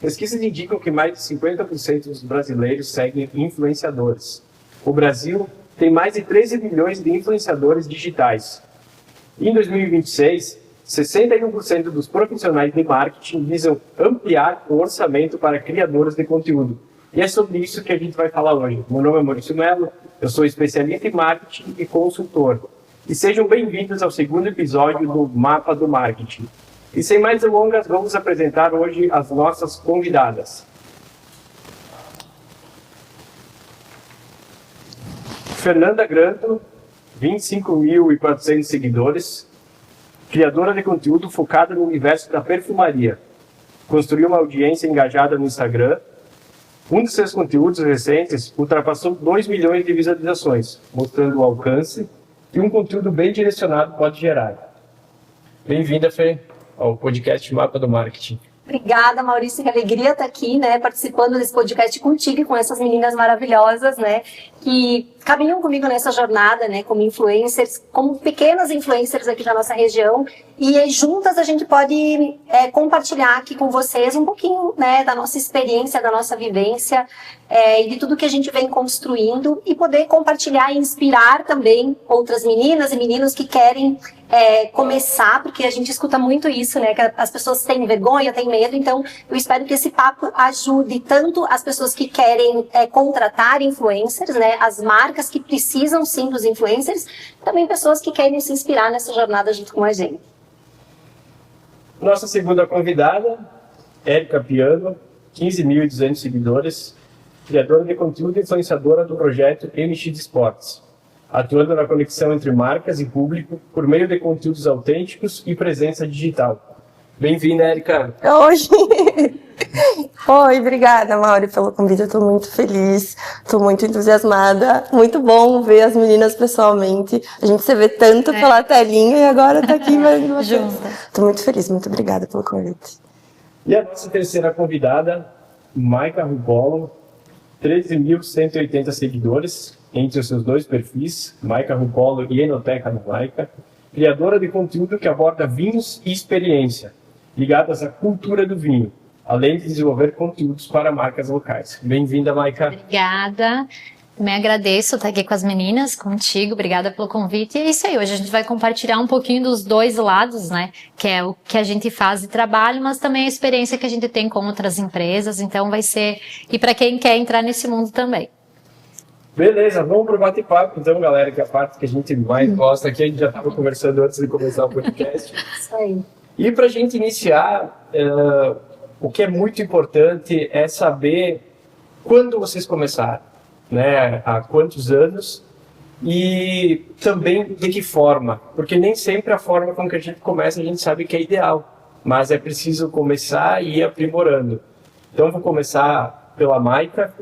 Pesquisas indicam que mais de 50% dos brasileiros seguem influenciadores. O Brasil tem mais de 13 milhões de influenciadores digitais. Em 2026, 61% dos profissionais de marketing visam ampliar o orçamento para criadores de conteúdo. E é sobre isso que a gente vai falar hoje. Meu nome é Maurício Melo, eu sou especialista em marketing e consultor. E sejam bem-vindos ao segundo episódio do Mapa do Marketing. E sem mais delongas, vamos apresentar hoje as nossas convidadas. Fernanda Granto, 25.400 seguidores, criadora de conteúdo focada no universo da perfumaria. Construiu uma audiência engajada no Instagram. Um de seus conteúdos recentes ultrapassou 2 milhões de visualizações, mostrando o alcance que um conteúdo bem direcionado pode gerar. Bem-vinda, Fê, ao podcast Mapa do Marketing. Obrigada, Maurício, que alegria estar aqui, participando desse podcast contigo e com essas meninas maravilhosas, que caminham comigo nessa jornada, como influencers, como pequenas influencers aqui da nossa região, e juntas a gente pode compartilhar aqui com vocês um pouquinho, da nossa experiência, da nossa vivência, e de tudo que a gente vem construindo, e poder compartilhar e inspirar também outras meninas e meninos que querem começar, porque a gente escuta muito isso, que as pessoas têm vergonha, têm medo. Então eu espero que esse papo ajude tanto as pessoas que querem contratar influencers, as marcas que precisam sim dos influencers, também pessoas que querem se inspirar nessa jornada junto com a gente. Nossa segunda convidada, Érica Piano, 15.200 seguidores, criadora de conteúdo e influenciadora do projeto MX Esportes, atuando na conexão entre marcas e público por meio de conteúdos autênticos e presença digital. Bem-vinda, Érica. Oi! Oi, obrigada, Mauri, pelo convite. Eu estou muito feliz, estou muito entusiasmada. Muito bom ver as meninas pessoalmente. A gente se vê tanto pela telinha e agora está aqui vendo vocês. Estou muito feliz, muito obrigada pelo convite. E a nossa terceira convidada, Maica Rubolo, 13.180 seguidores entre os seus dois perfis, Maica Rubolo e Enoteca da Maica, criadora de conteúdo que aborda vinhos e experiência, ligadas à cultura do vinho, além de desenvolver conteúdos para marcas locais. Bem-vinda, Maica. Obrigada. Me agradeço estar aqui com as meninas, contigo. Obrigada pelo convite. E é isso aí, hoje a gente vai compartilhar um pouquinho dos dois lados, que é o que a gente faz de trabalho, mas também a experiência que a gente tem com outras empresas. Então vai ser... E para quem quer entrar nesse mundo também. Beleza, vamos pro bate-papo então, galera, que é a parte que a gente mais gosta aqui. A gente já estava conversando antes de começar o podcast. Isso aí. E para a gente iniciar, o que é muito importante é saber quando vocês começaram, há quantos anos e também de que forma, porque nem sempre a forma com que a gente começa a gente sabe que é ideal, mas é preciso começar e ir aprimorando. Então vou começar pela Maica.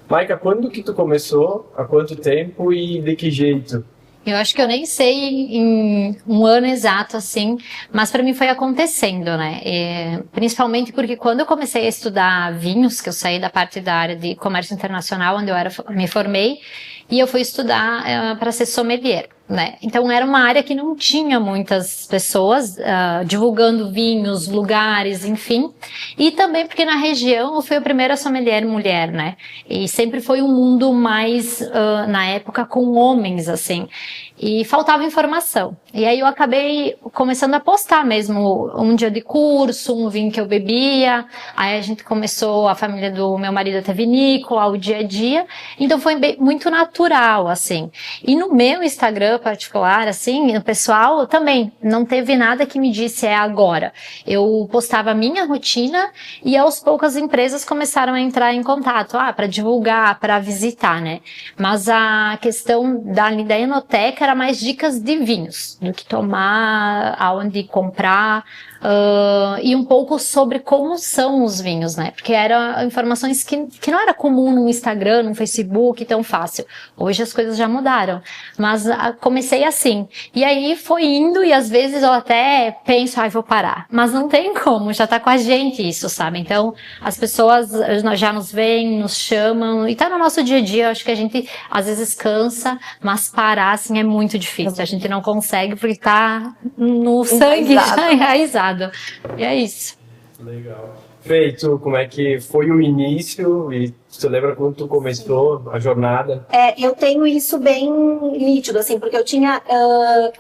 Maica, quando que tu começou, há quanto tempo e de que jeito? Eu acho que eu nem sei em um ano exato, assim, mas para mim foi acontecendo, principalmente porque quando eu comecei a estudar vinhos, que eu saí da parte da área de comércio internacional, onde eu me formei, e eu fui estudar para ser sommelier. Então era uma área que não tinha muitas pessoas divulgando vinhos, lugares, enfim. E também porque na região eu fui a primeira sommelier mulher, E sempre foi um mundo mais, na época, com homens, assim. E faltava informação. E aí eu acabei começando a postar mesmo um dia de curso, um vinho que eu bebia. Aí a gente começou, a família do meu marido a ter vinícola, o dia a dia. Então foi muito natural, assim. E no meu Instagram particular, assim, o pessoal também não teve nada que me disse agora. Eu postava a minha rotina e aos poucos as empresas começaram a entrar em contato, para divulgar, para visitar, Mas a questão da Enoteca era mais dicas de vinhos, do que tomar, aonde comprar, e um pouco sobre como são os vinhos, Porque eram informações que não era comum no Instagram, no Facebook, tão fácil. Hoje as coisas já mudaram, mas comecei assim. E aí foi indo e às vezes eu até penso, vou parar. Mas não tem como, já tá com a gente isso, sabe? Então as pessoas já nos veem, nos chamam, e tá no nosso dia a dia. Eu acho que a gente às vezes cansa, mas parar assim é muito difícil. A gente não consegue porque tá no sangue já enraizado. E é isso. Legal. Feito, como é que foi o início e você lembra quando tu começou a jornada? Eu tenho isso bem nítido, assim, porque eu tinha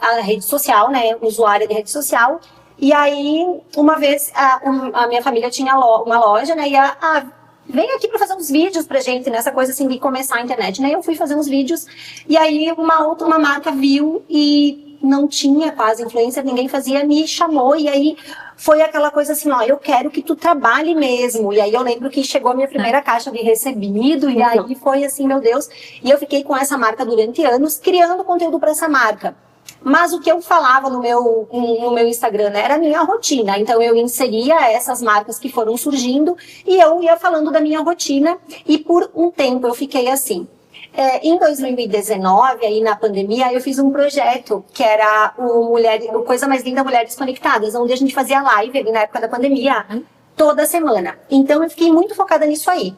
a rede social, né, usuária de rede social, e aí, uma vez, a minha família tinha uma loja, né, e vem aqui para fazer uns vídeos pra gente, nessa coisa assim de começar a internet, né, eu fui fazer uns vídeos, e aí uma marca viu e não tinha quase influencer, ninguém fazia, me chamou, e aí foi aquela coisa assim, ó, eu quero que tu trabalhe mesmo. E aí eu lembro que chegou a minha primeira caixa de recebido, e aí foi assim, meu Deus. E eu fiquei com essa marca durante anos, criando conteúdo para essa marca. Mas o que eu falava no meu Instagram, né, era a minha rotina. Então eu inseria essas marcas que foram surgindo, e eu ia falando da minha rotina, e por um tempo eu fiquei assim. Em 2019, aí na pandemia, eu fiz um projeto que era o Coisa Mais Linda Mulheres Conectadas, onde a gente fazia live ali na época da pandemia, toda semana. Então eu fiquei muito focada nisso aí.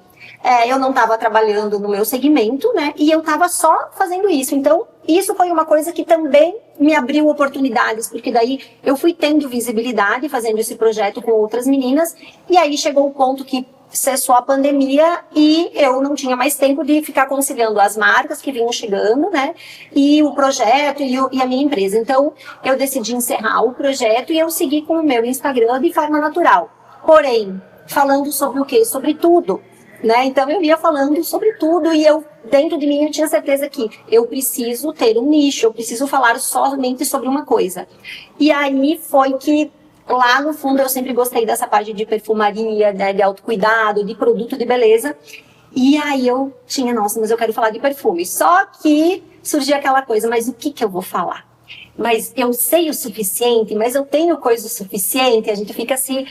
Eu não estava trabalhando no meu segmento, né? E eu estava só fazendo isso. Então, isso foi uma coisa que também me abriu oportunidades, porque daí eu fui tendo visibilidade fazendo esse projeto com outras meninas, e aí chegou o ponto que cessou a pandemia e eu não tinha mais tempo de ficar conciliando as marcas que vinham chegando, né, e o projeto e a minha empresa. Então, eu decidi encerrar o projeto e eu segui com o meu Instagram de forma natural. Porém, falando sobre o quê? Sobre tudo, né? Então, eu ia falando sobre tudo e eu, dentro de mim, eu tinha certeza que eu preciso ter um nicho, eu preciso falar somente sobre uma coisa. E aí foi que lá no fundo eu sempre gostei dessa parte de perfumaria, né, de autocuidado, de produto de beleza. E aí eu tinha, nossa, mas eu quero falar de perfume. Só que surgia aquela coisa, mas o que eu vou falar? Mas eu sei o suficiente, mas eu tenho coisa o suficiente, a gente fica se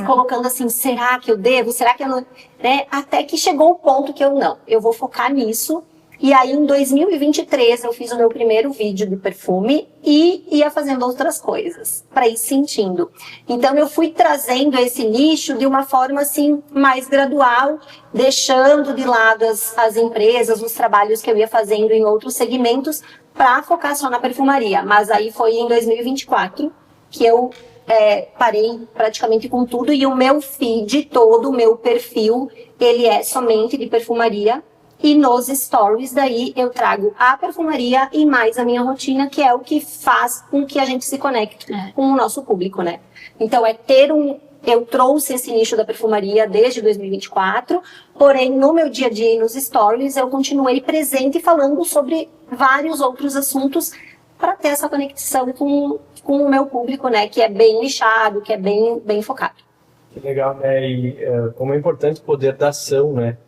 colocando assim, será que eu devo? Será que eu não... Né? Até que chegou o ponto que eu vou focar nisso. E aí, em 2023, eu fiz o meu primeiro vídeo de perfume e ia fazendo outras coisas, para ir sentindo. Então, eu fui trazendo esse nicho de uma forma, assim, mais gradual, deixando de lado as empresas, os trabalhos que eu ia fazendo em outros segmentos, para focar só na perfumaria. Mas aí foi em 2024 que eu parei praticamente com tudo, e o meu feed todo, o meu perfil, ele é somente de perfumaria. E nos stories, daí, eu trago a perfumaria e mais a minha rotina, que é o que faz com que a gente se conecte com o nosso público, né? Então, eu trouxe esse nicho da perfumaria desde 2024, porém, no meu dia a dia e nos stories, eu continuei presente falando sobre vários outros assuntos para ter essa conexão com o meu público, né? Que é bem nichado, que é bem focado. Que legal, né? E como é importante o poder da ação, né?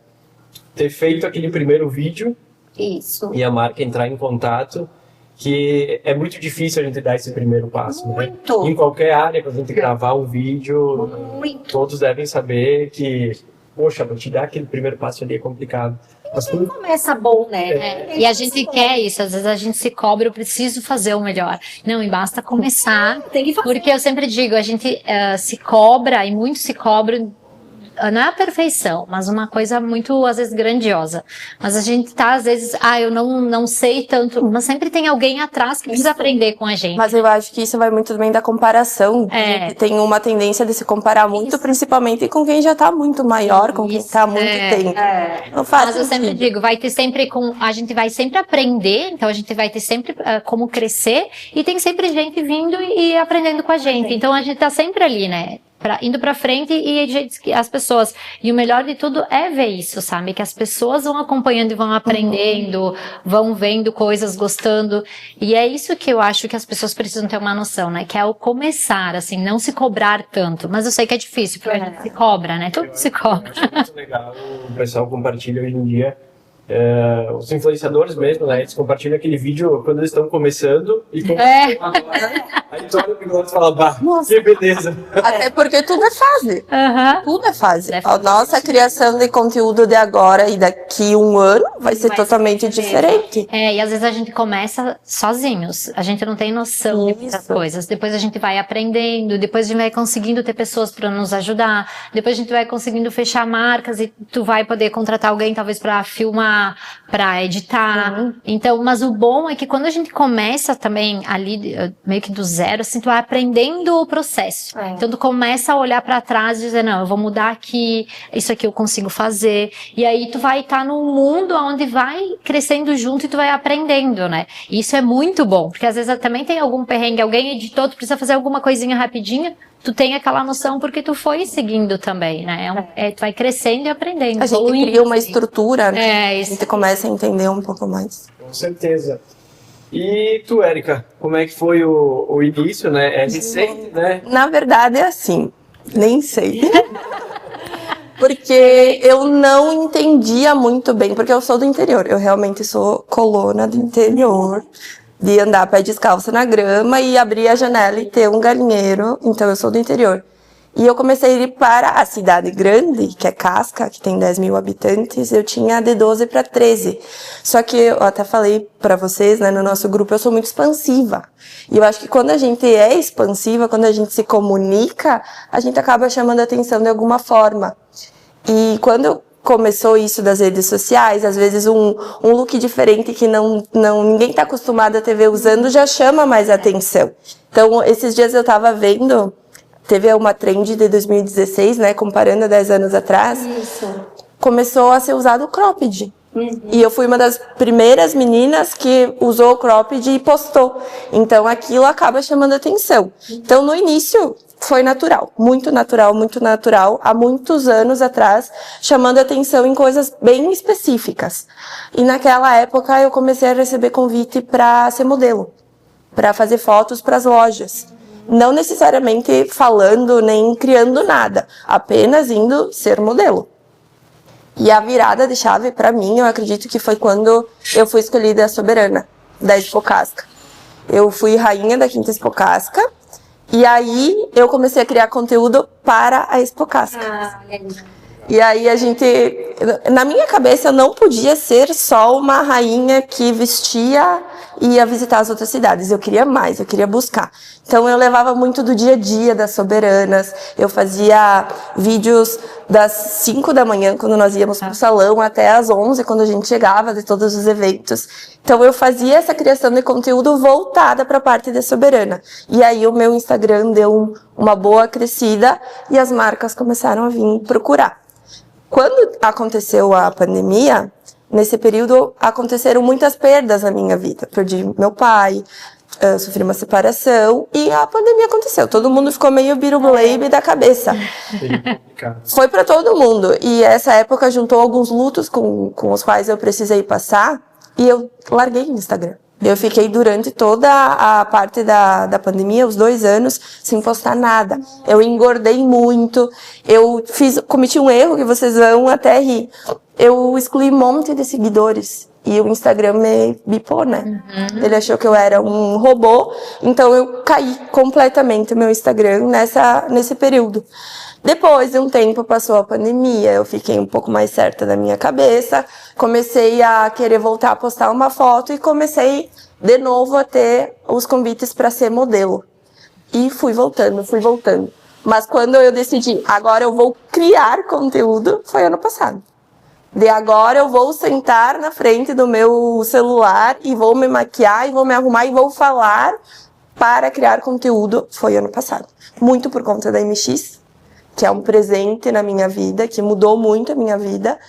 Ter feito aquele primeiro vídeo. Isso. E a marca entrar em contato, que é muito difícil a gente dar esse primeiro passo, muito. Né? Em qualquer área, quando a gente gravar um vídeo, todos devem saber que, poxa, para te dar aquele primeiro passo ali é complicado. Mas tudo começa bom, né? E a gente quer isso, às vezes a gente se cobra, eu preciso fazer o melhor. Não, e basta começar, tem que fazer. Porque eu sempre digo, a gente se cobra, e muito se cobra. Não é a perfeição, mas uma coisa muito, às vezes, grandiosa. Mas a gente tá, às vezes, eu não sei tanto, mas sempre tem alguém atrás que precisa aprender com a gente. Mas eu acho que isso vai muito também da comparação. Tem uma tendência de se comparar muito, principalmente com quem já tá muito maior, com quem tá há muito tempo. Não faz mas eu sempre digo, vai ter sempre a gente vai sempre aprender, então a gente vai ter sempre como crescer, e tem sempre gente vindo e aprendendo com a gente. Então a gente tá sempre ali, né? Indo pra frente, e as pessoas, e o melhor de tudo é ver isso, sabe, que as pessoas vão acompanhando e vão aprendendo, vão vendo coisas, gostando, e é isso que eu acho que as pessoas precisam ter uma noção, né, que é o começar, assim, não se cobrar tanto, mas eu sei que é difícil, porque a gente se cobra, né, tudo se cobra. Eu acho muito legal, o pessoal compartilha hoje em dia, os influenciadores mesmo, né, eles compartilham aquele vídeo quando eles estão começando, e aí tu olha pro lado e fala, que beleza. Até porque tudo é fase. Tudo é fase. A nossa criação de conteúdo de agora e daqui um ano vai ser totalmente diferente. E às vezes a gente começa sozinhos, a gente não tem noção de muitas coisas, depois a gente vai aprendendo, depois a gente vai conseguindo ter pessoas para nos ajudar, depois a gente vai conseguindo fechar marcas, e tu vai poder contratar alguém talvez para filmar gravar, para editar. Então, mas o bom é que quando a gente começa também ali, meio que do zero, assim, tu vai aprendendo o processo. Então, tu começa a olhar para trás e dizer, não, eu vou mudar aqui, isso aqui eu consigo fazer. E aí tu vai estar num mundo onde vai crescendo junto e tu vai aprendendo, né? E isso é muito bom, porque às vezes também tem algum perrengue, alguém editou, tu precisa fazer alguma coisinha rapidinha, tu tem aquela noção porque tu foi seguindo também, né? Tu vai crescendo e aprendendo. A gente cria uma estrutura, né? Isso. A gente começa a entender um pouco mais. Com certeza. E tu, Érica, como é que foi o início, né? É recente, né? Na verdade é assim, nem sei. Porque eu não entendia muito bem, porque eu sou do interior, eu realmente sou colona do interior, de andar a pé descalço na grama e abrir a janela e ter um galinheiro, então eu sou do interior. E eu comecei a ir para a cidade grande, que é Casca, que tem 10 mil habitantes, eu tinha de 12 para 13. Só que eu até falei para vocês, né, no nosso grupo, eu sou muito expansiva. E eu acho que quando a gente é expansiva, quando a gente se comunica, a gente acaba chamando a atenção de alguma forma. E quando começou isso das redes sociais, às vezes um look diferente que ninguém está acostumado a te ver usando já chama mais atenção. Então, esses dias eu tava vendo, teve uma trend de 2016, né, comparando a 10 anos atrás, começou a ser usado o cropped. E eu fui uma das primeiras meninas que usou o cropped e postou. Então, aquilo acaba chamando atenção. Então, no início, foi natural, muito natural, há muitos anos atrás, chamando atenção em coisas bem específicas. E naquela época eu comecei a receber convite para ser modelo, para fazer fotos para as lojas. Não necessariamente falando nem criando nada, apenas indo ser modelo. E a virada de chave para mim, eu acredito que foi quando eu fui escolhida soberana da Expo Casca. Eu fui rainha da Quinta Expo Casca. E aí eu comecei a criar conteúdo para a Expo Casca. E aí na minha cabeça eu não podia ser só uma rainha que vestia e ia visitar as outras cidades. Eu queria mais, eu queria buscar. Então eu levava muito do dia a dia das soberanas. Eu fazia vídeos das 5 da manhã, quando nós íamos pro salão, até às 11, quando a gente chegava de todos os eventos. Então eu fazia essa criação de conteúdo voltada para a parte da soberana. E aí o meu Instagram deu uma boa crescida e as marcas começaram a vir procurar. Quando aconteceu a pandemia, nesse período aconteceram muitas perdas na minha vida. Perdi meu pai, sofri uma separação e a pandemia aconteceu. Todo mundo ficou meio biruleibe da cabeça. Foi para todo mundo. E essa época juntou alguns lutos com os quais eu precisei passar e eu larguei o Instagram. Eu fiquei durante toda a parte da pandemia, os 2 anos, sem postar nada. Eu engordei muito, cometi um erro que vocês vão até rir. Eu excluí um monte de seguidores e o Instagram me bipou, né? Ele achou que eu era um robô, então eu caí completamente o meu Instagram nesse período. Depois de um tempo passou a pandemia, eu fiquei um pouco mais certa da minha cabeça, comecei a querer voltar a postar uma foto e comecei de novo a ter os convites para ser modelo. E fui voltando. Mas quando eu decidi, agora eu vou criar conteúdo, foi ano passado. De agora eu vou sentar na frente do meu celular e vou me maquiar e vou me arrumar e vou falar para criar conteúdo, foi ano passado. Muito por conta da MX, que é um presente na minha vida, que mudou muito a minha vida.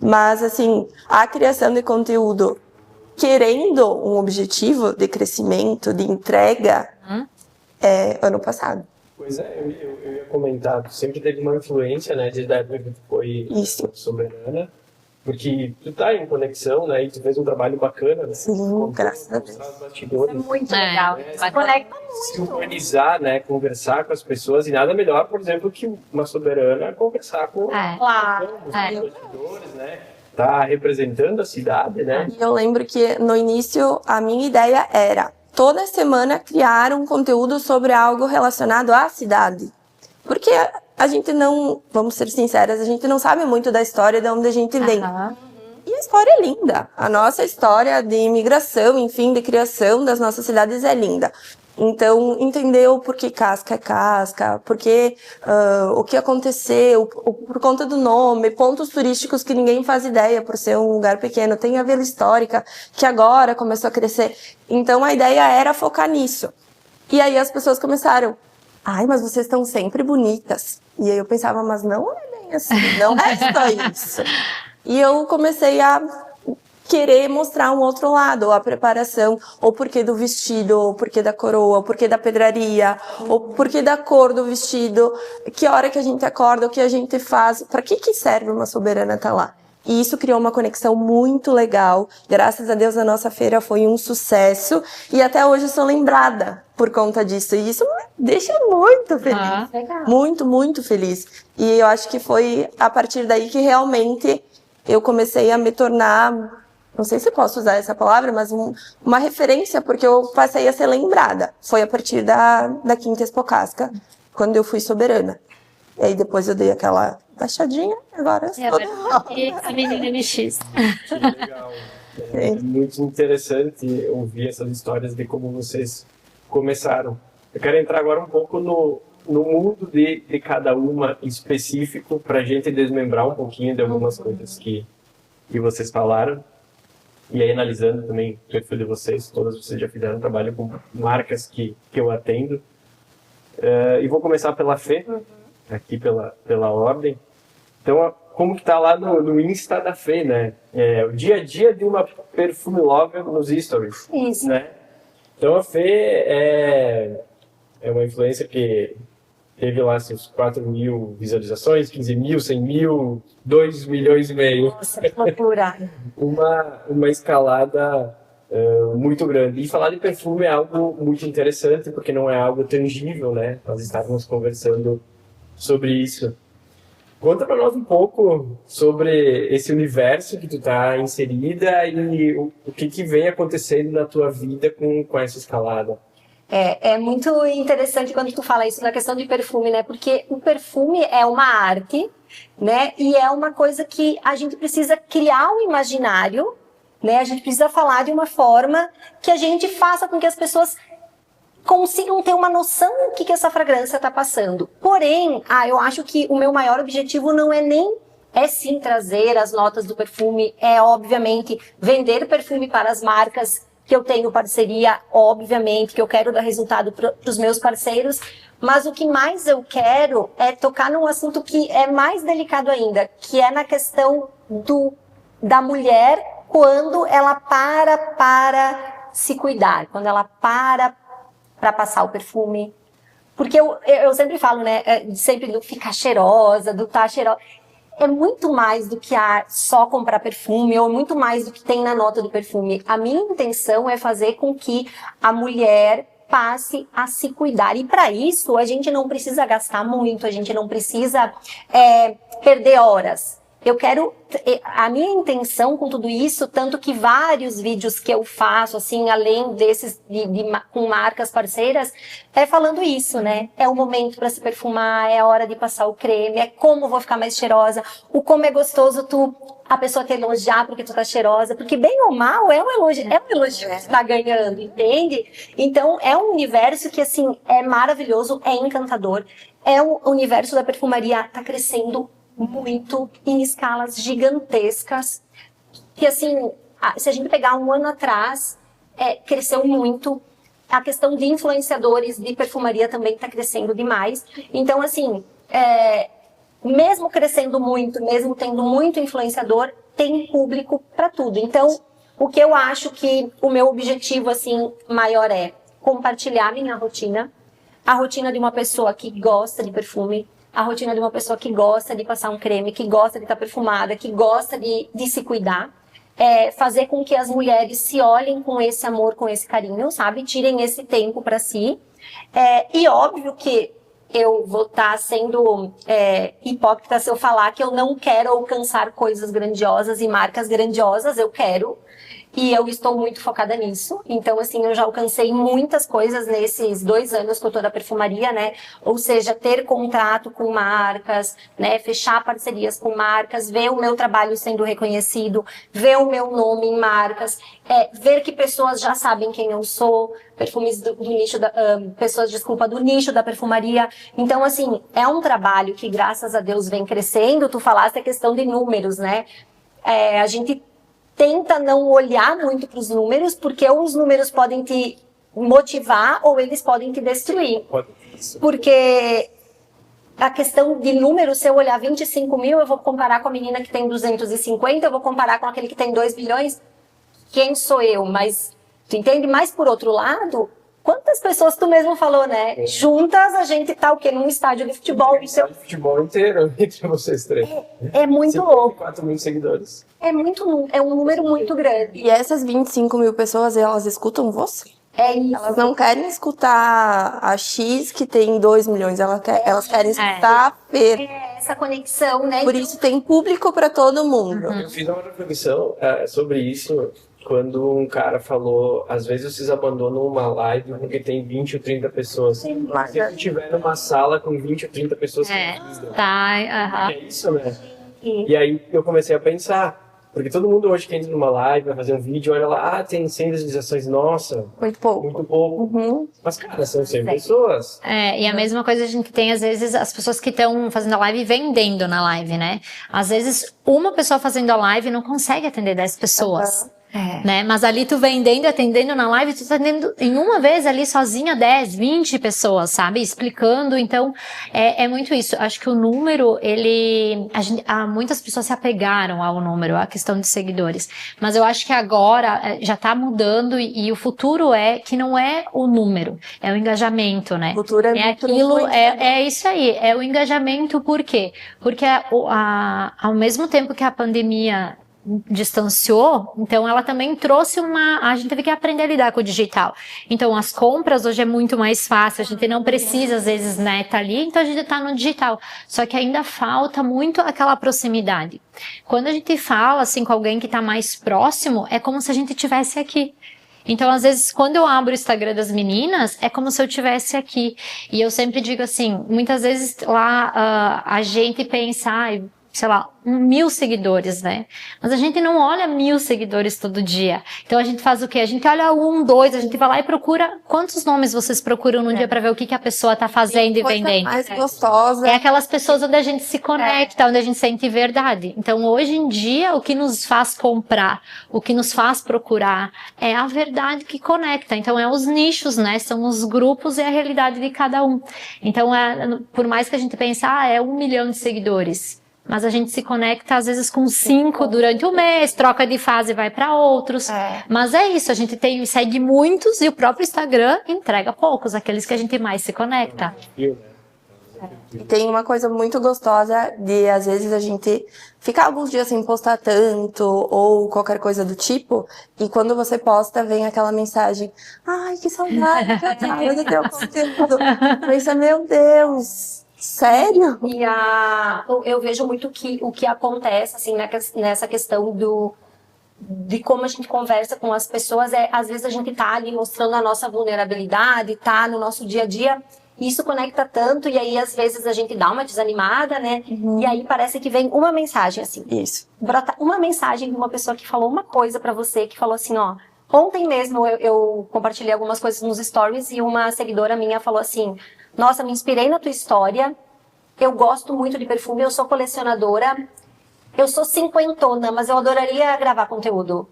Mas, assim, a criação de conteúdo, querendo um objetivo de crescimento, de entrega, é ano passado. Pois é, eu ia comentar, tu sempre teve uma influência, né, desde a época que tu foi soberana, porque tu tá em conexão, né, e tu fez um trabalho bacana, né? Sim, graças a Deus. É muito legal. Se conecta Se muito. humanizar, né, conversar com as pessoas, e nada melhor, por exemplo, que uma soberana conversar com Claro. os bastidores, né, tá representando a cidade, né. E eu lembro que no início a minha ideia era toda semana criar um conteúdo sobre algo relacionado à cidade. Porque a gente não, vamos ser sinceras, a gente não sabe muito da história de onde a gente vem. E a história é linda. A nossa história de imigração, enfim, de criação das nossas cidades é linda. Então, entendeu por que casca é casca, porque o que aconteceu, por conta do nome, pontos turísticos que ninguém faz ideia por ser um lugar pequeno. Tem a Vila Histórica, que agora começou a crescer. Então, a ideia era focar nisso. E aí as pessoas começaram, ai, mas vocês estão sempre bonitas. E aí eu pensava, mas não é bem assim, não é só isso. E eu comecei a querer mostrar um outro lado, a preparação, ou porquê do vestido, ou porquê da coroa, ou porquê da pedraria, ou porquê da cor do vestido, que hora que a gente acorda, o que a gente faz, para que serve uma soberana estar lá. E isso criou uma conexão muito legal. Graças a Deus a nossa feira foi um sucesso e até hoje eu sou lembrada por conta disso. E isso me deixa muito feliz. Muito, muito feliz. E eu acho que foi a partir daí que realmente eu comecei a me tornar, não sei se posso usar essa palavra, mas uma referência, porque eu passei a ser lembrada. Foi a partir da Quinta Expo Casca, quando eu fui soberana. E aí depois eu dei aquela baixadinha, agora E a menina MX. Que legal. É muito interessante ouvir essas histórias de como vocês começaram. Eu quero entrar agora um pouco no mundo de cada uma em específico, para a gente desmembrar um pouquinho de algumas coisas que vocês falaram. E aí, analisando também o perfil de vocês, todas vocês já fizeram trabalho com marcas que eu atendo. E vou começar pela Fê, aqui pela ordem. Então, como que tá lá no Insta da Fê, né? O dia a dia de uma perfume lover nos stories. Isso. Né? Então, a Fê é uma influencer que teve lá seus 4.000 visualizações, 15.000, 100.000, 2 milhões e meio. Nossa, que loucura. Uma escalada muito grande. E falar de perfume é algo muito interessante, porque não é algo tangível, né? Nós estávamos conversando sobre isso. Conta para nós um pouco sobre esse universo que tu tá inserida e o que vem acontecendo na tua vida com essa escalada. É muito interessante quando tu fala isso na questão de perfume, né? Porque o perfume é uma arte, né? E é uma coisa que a gente precisa criar um imaginário, né? A gente precisa falar de uma forma que a gente faça com que as pessoas consigam ter uma noção do que essa fragrância está passando. Porém, eu acho que o meu maior objetivo não é nem... É sim trazer as notas do perfume, é obviamente vender perfume para as marcas que eu tenho parceria, obviamente, que eu quero dar resultado para os meus parceiros, mas o que mais eu quero é tocar num assunto que é mais delicado ainda, que é na questão da mulher quando ela para se cuidar, quando ela para passar o perfume. Porque eu sempre falo, né, sempre do ficar cheirosa, do estar cheirosa. É muito mais do que só comprar perfume, ou muito mais do que tem na nota do perfume. A minha intenção é fazer com que a mulher passe a se cuidar. E para isso, a gente não precisa gastar muito, a gente não precisa perder horas. A minha intenção com tudo isso, tanto que vários vídeos que eu faço, assim, além desses com marcas parceiras, é falando isso, né? É o momento para se perfumar, é a hora de passar o creme, é como vou ficar mais cheirosa, o como é gostoso a pessoa te elogiar porque tu tá cheirosa, porque bem ou mal é um elogio que tu tá ganhando, entende? Então é um universo que, assim, é maravilhoso, é encantador, o universo da perfumaria tá crescendo muito, em escalas gigantescas, que assim, se a gente pegar um ano atrás, cresceu muito. A questão de influenciadores de perfumaria também está crescendo demais. Então, assim, mesmo crescendo muito, mesmo tendo muito influenciador, tem público para tudo. Então, o que eu acho que o meu objetivo, assim, maior é compartilhar minha rotina, a rotina de uma pessoa que gosta de perfume, a rotina de uma pessoa que gosta de passar um creme, que gosta de estar perfumada, que gosta de se cuidar. Fazer com que as mulheres se olhem com esse amor, com esse carinho, sabe? Tirem esse tempo para si. E óbvio que eu vou estar sendo hipócrita se eu falar que eu não quero alcançar coisas grandiosas e marcas grandiosas, eu quero. E eu estou muito focada nisso. Então, assim, eu já alcancei muitas coisas nesses 2 anos que eu tô na perfumaria, né? Ou seja, ter contrato com marcas, né? Fechar parcerias com marcas, ver o meu trabalho sendo reconhecido, ver o meu nome em marcas, ver que pessoas já sabem quem eu sou, perfumes do nicho pessoas, desculpa, do nicho da perfumaria. Então, assim, é um trabalho que, graças a Deus, vem crescendo. Tu falaste a questão de números, né? A gente tenta não olhar muito para os números, porque os números podem te motivar ou eles podem te destruir. Porque a questão de números, se eu olhar 25 mil, eu vou comparar com a menina que tem 250, eu vou comparar com aquele que tem 2 bilhões. Quem sou eu? Mas, tu entende? Mas, por outro lado, quantas pessoas tu mesmo falou, né? Juntas a gente tá o quê? Num estádio de futebol. Um estádio de futebol inteiro entre vocês três. É muito louco. 4 mil seguidores. É um número muito grande. E essas 25 mil pessoas, elas escutam você? É isso. Elas não querem escutar a X que tem 2 milhões, elas querem escutar a Fer. Essa conexão, né? Por isso tem público para todo mundo. Eu fiz uma reflexão sobre isso quando um cara falou, às vezes vocês abandonam uma live porque tem 20 ou 30 pessoas. Sim. Se tiver numa sala com 20 ou 30 pessoas que Tá, é isso, né? E aí eu comecei a pensar, porque todo mundo hoje que entra numa live, vai fazer um vídeo, olha lá, tem 100 visualizações, nossa, Muito pouco. muito pouco. Mas, cara, são 100 pessoas. E a mesma coisa a gente tem, às vezes, as pessoas que estão fazendo a live vendendo na live, né? Às vezes, uma pessoa fazendo a live não consegue atender 10 pessoas. Né? Mas ali tu vendendo e atendendo na live, tu tá atendendo em uma vez ali sozinha 10, 20 pessoas, sabe? Explicando, então é muito isso. Acho que o número, muitas pessoas se apegaram ao número, à questão de seguidores. Mas eu acho que agora já tá mudando e o futuro é que não é o número, é o engajamento, né? O futuro é aquilo, é isso aí, é o engajamento, por quê? Porque ao mesmo tempo que a pandemia distanciou, então ela também trouxe a gente teve que aprender a lidar com o digital. Então as compras hoje é muito mais fácil, a gente não precisa às vezes, né, tá ali, então a gente tá no digital. Só que ainda falta muito aquela proximidade. Quando a gente fala assim com alguém que tá mais próximo, é como se a gente tivesse aqui. Então, às vezes, quando eu abro o Instagram das meninas, é como se eu estivesse aqui. E eu sempre digo assim, muitas vezes lá a gente pensa, sei lá, 1.000 seguidores, né? Mas a gente não olha 1.000 seguidores todo dia. Então a gente faz o quê? A gente olha 1, 2, a gente vai lá e procura quantos nomes vocês procuram no dia para ver o que a pessoa tá fazendo e vendendo. Mais gostosa. É aquelas pessoas onde a gente se conecta, onde a gente sente verdade. Então hoje em dia o que nos faz comprar, o que nos faz procurar é a verdade que conecta. Então é os nichos, né? São os grupos e a realidade de cada um. Então por mais que a gente pense, é 1 milhão de seguidores. Mas a gente se conecta às vezes com 5 durante o mês, troca de fase e vai para outros. Mas é isso, a gente segue muitos e o próprio Instagram entrega poucos, aqueles que a gente mais se conecta. E tem uma coisa muito gostosa de, às vezes, a gente ficar alguns dias sem postar tanto ou qualquer coisa do tipo, e quando você posta, vem aquela mensagem: ai, que saudade que eu tava do teu conteúdo. Pensa, meu Deus, sério? E eu vejo muito o que acontece, assim, nessa questão de como a gente conversa com as pessoas. Às vezes a gente tá ali mostrando a nossa vulnerabilidade, tá no nosso dia a dia, e isso conecta tanto, e aí às vezes a gente dá uma desanimada, né? E aí parece que vem uma mensagem, assim. Isso. Brota uma mensagem de uma pessoa que falou uma coisa pra você, que falou assim, ó... Ontem mesmo eu compartilhei algumas coisas nos stories e uma seguidora minha falou assim: nossa, me inspirei na tua história, eu gosto muito de perfume, eu sou colecionadora, eu sou cinquentona, mas eu adoraria gravar conteúdo.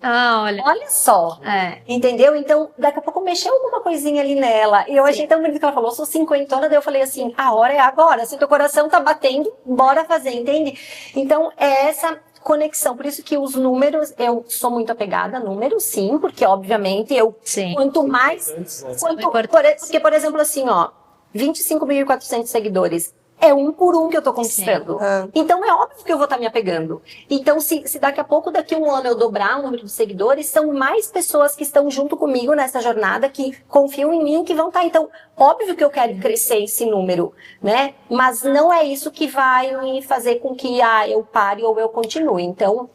Olha só, entendeu? Então, daqui a pouco mexeu alguma coisinha ali nela. E eu achei tão bonito que ela falou, sou cinquentona, daí eu falei assim, a hora é agora, se teu coração tá batendo, bora fazer, entende? Então, é essa conexão, por isso que os números, eu sou muito apegada a números, sim, porque obviamente quanto mais, porque por exemplo assim, 25.400 seguidores, é 1 por 1 que eu tô conquistando. Então é óbvio que eu vou estar me apegando. Então se daqui a pouco, daqui a 1 ano eu dobrar o número de seguidores, são mais pessoas que estão junto comigo nessa jornada, que confiam em mim, que vão estar. Então, óbvio que eu quero crescer esse número, né? Mas não é isso que vai me fazer com que eu pare ou eu continue. Então,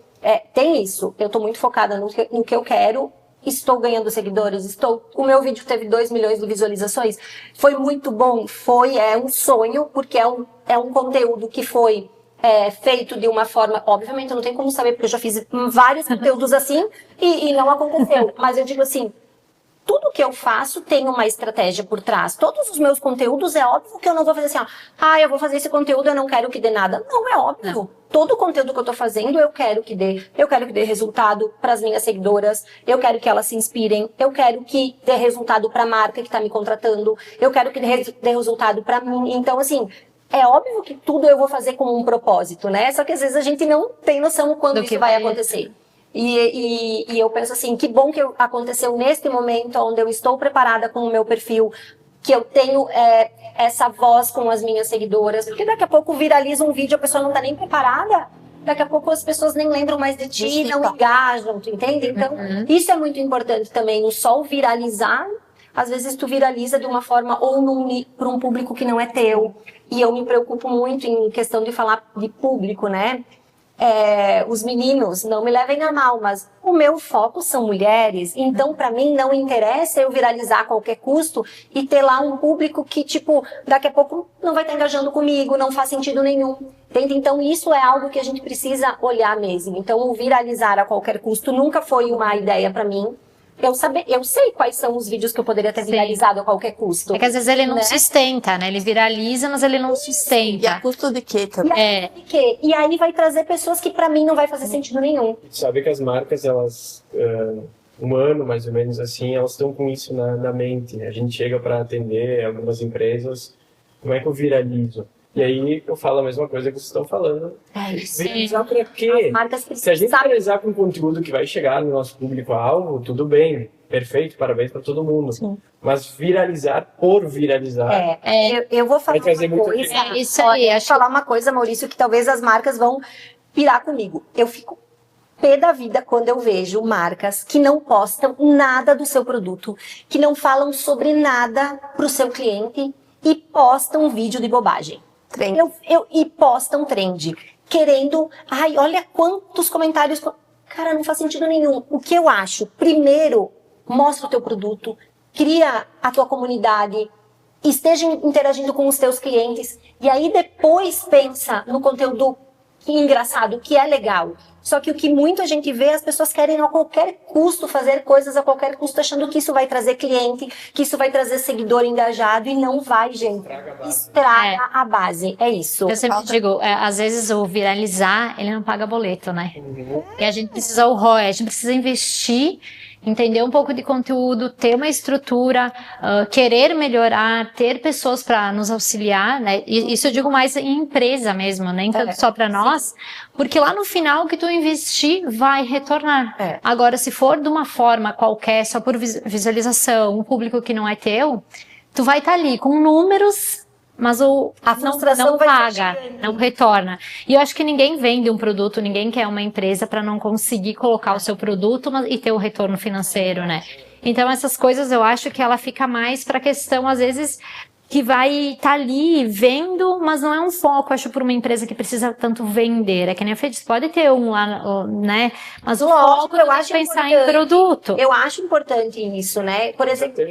tem isso. Eu tô muito focada no que eu quero. Estou ganhando seguidores, o meu vídeo teve 2 milhões de visualizações. Foi muito bom, é um sonho, porque é um conteúdo que foi feito de uma forma, obviamente eu não tenho como saber, porque eu já fiz vários conteúdos assim e não aconteceu. Mas eu digo assim, tudo que eu faço tem uma estratégia por trás. Todos os meus conteúdos, é óbvio que eu não vou fazer assim, eu vou fazer esse conteúdo, eu não quero que dê nada. Não, é óbvio. Não. Todo o conteúdo que eu tô fazendo, eu quero que dê resultado para as minhas seguidoras, eu quero que elas se inspirem, eu quero que dê resultado para a marca que tá me contratando, eu quero que dê resultado para mim. Então, assim, é óbvio que tudo eu vou fazer com um propósito, né? Só que às vezes a gente não tem noção quando isso vai acontecer. E eu penso assim, que bom que aconteceu neste momento onde eu estou preparada com o meu perfil, que eu tenho essa voz com as minhas seguidoras, porque daqui a pouco viraliza um vídeo, a pessoa não tá nem preparada, daqui a pouco as pessoas nem lembram mais de ti, não engajam, tu entende? Então, isso é muito importante também, o só viralizar, às vezes tu viraliza de uma forma ou para um público que não é teu, e eu me preocupo muito em questão de falar de público, né? Os meninos, não me levem a mal, mas o meu foco são mulheres, então para mim não interessa eu viralizar a qualquer custo e ter lá um público que, tipo, daqui a pouco não vai estar engajando comigo, não faz sentido nenhum, entende? Então isso é algo que a gente precisa olhar mesmo. Então o viralizar a qualquer custo nunca foi uma ideia para mim. Eu sei quais são os vídeos que eu poderia ter viralizado a qualquer custo. É que às vezes ele não sustenta, né? Ele viraliza, mas ele não sustenta. E a custo de quê também? E aí vai trazer pessoas que pra mim não vai fazer sentido nenhum. Sabe que as marcas, elas, um ano mais ou menos assim, elas estão com isso na mente. A gente chega para atender algumas empresas, como é que eu viralizo? E aí eu falo a mesma coisa que vocês estão falando. É isso. Viralizar pra quê? As marcas Se a gente viralizar com conteúdo que vai chegar no nosso público-alvo, tudo bem, perfeito, parabéns para todo mundo. Sim. Mas viralizar por viralizar... Eu vou falar Vai trazer uma muito coisa. Isso aí, Vou falar uma coisa, Maurício, que talvez as marcas vão pirar comigo. Eu fico pé da vida quando eu vejo marcas que não postam nada do seu produto, que não falam sobre nada pro seu cliente e postam um vídeo de bobagem. E postam trend, querendo, olha quantos comentários, cara, não faz sentido nenhum. O que eu acho? Primeiro, mostra o teu produto, cria a tua comunidade, esteja interagindo com os teus clientes, e aí depois pensa no conteúdo engraçado, que é legal. Só que o que muita gente vê, as pessoas querem a qualquer custo fazer coisas a qualquer custo, achando que isso vai trazer cliente, que isso vai trazer seguidor engajado, e não vai, gente. Estraga a base, é isso. Eu sempre digo, às vezes o viralizar, ele não paga boleto, né? E a gente precisa o ROI, a gente precisa investir, entender um pouco de conteúdo, ter uma estrutura, querer melhorar, ter pessoas para nos auxiliar, né? E isso eu digo mais em empresa mesmo, nem tanto só para nós, porque lá no final o que tu investir vai retornar. Agora, se for de uma forma qualquer, só por visualização, um público que não é teu, tu vai estar ali com números, mas a frustração não paga, não retorna. E eu acho que ninguém vende um produto, ninguém quer uma empresa para não conseguir colocar o seu produto e ter o retorno financeiro, né? Então essas coisas eu acho que ela fica mais para questão, às vezes, que vai estar ali vendo, mas não é um foco, acho, para uma empresa que precisa tanto vender. É que nem a Fê disse, pode ter um lá, né? Mas o foco eu acho pensar em produto. Eu acho importante isso, né? Por exemplo,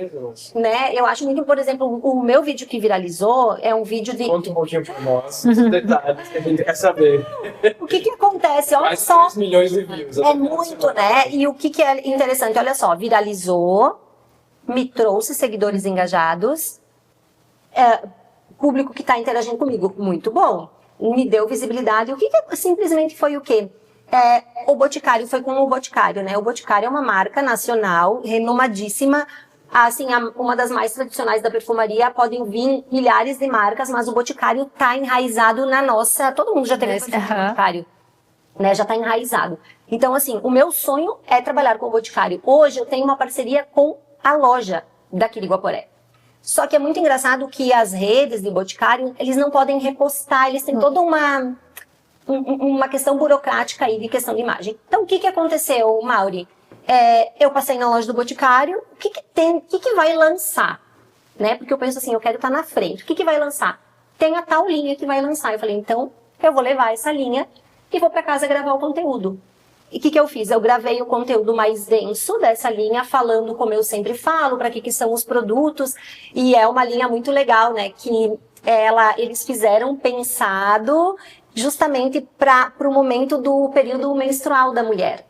né? Eu acho muito, por exemplo, o meu vídeo que viralizou é um vídeo de... Conta um pouquinho para nós, os detalhes que a gente quer saber. O que acontece? Olha Mais só. 3 milhões de views. É muito, né? E o que é interessante, olha só, viralizou, me trouxe seguidores engajados, público que está interagindo comigo, muito bom, me deu visibilidade. O que simplesmente foi o quê? O Boticário foi com o Boticário, né? O Boticário é uma marca nacional, renomadíssima, assim, uma das mais tradicionais da perfumaria. Podem vir milhares de marcas, mas o Boticário está enraizado na nossa... Todo mundo já teve o Boticário, né? Já está enraizado. Então, assim, o meu sonho é trabalhar com o Boticário. Hoje eu tenho uma parceria com a loja daqui de Guaporé. Só que é muito engraçado que as redes de Boticário, eles não podem repostar, eles têm toda uma questão burocrática aí de questão de imagem. Então, o que aconteceu, Mauri? Eu passei na loja do Boticário, o que vai lançar? Né? Porque eu penso assim, eu quero estar na frente. O que vai lançar? Tem a tal linha que vai lançar. Eu falei, então, eu vou levar essa linha e vou para casa gravar o conteúdo. E o que eu fiz? Eu gravei o conteúdo mais denso dessa linha, falando como eu sempre falo, para que são os produtos. E é uma linha muito legal, né? Que eles fizeram pensado justamente para o momento do período menstrual da mulher.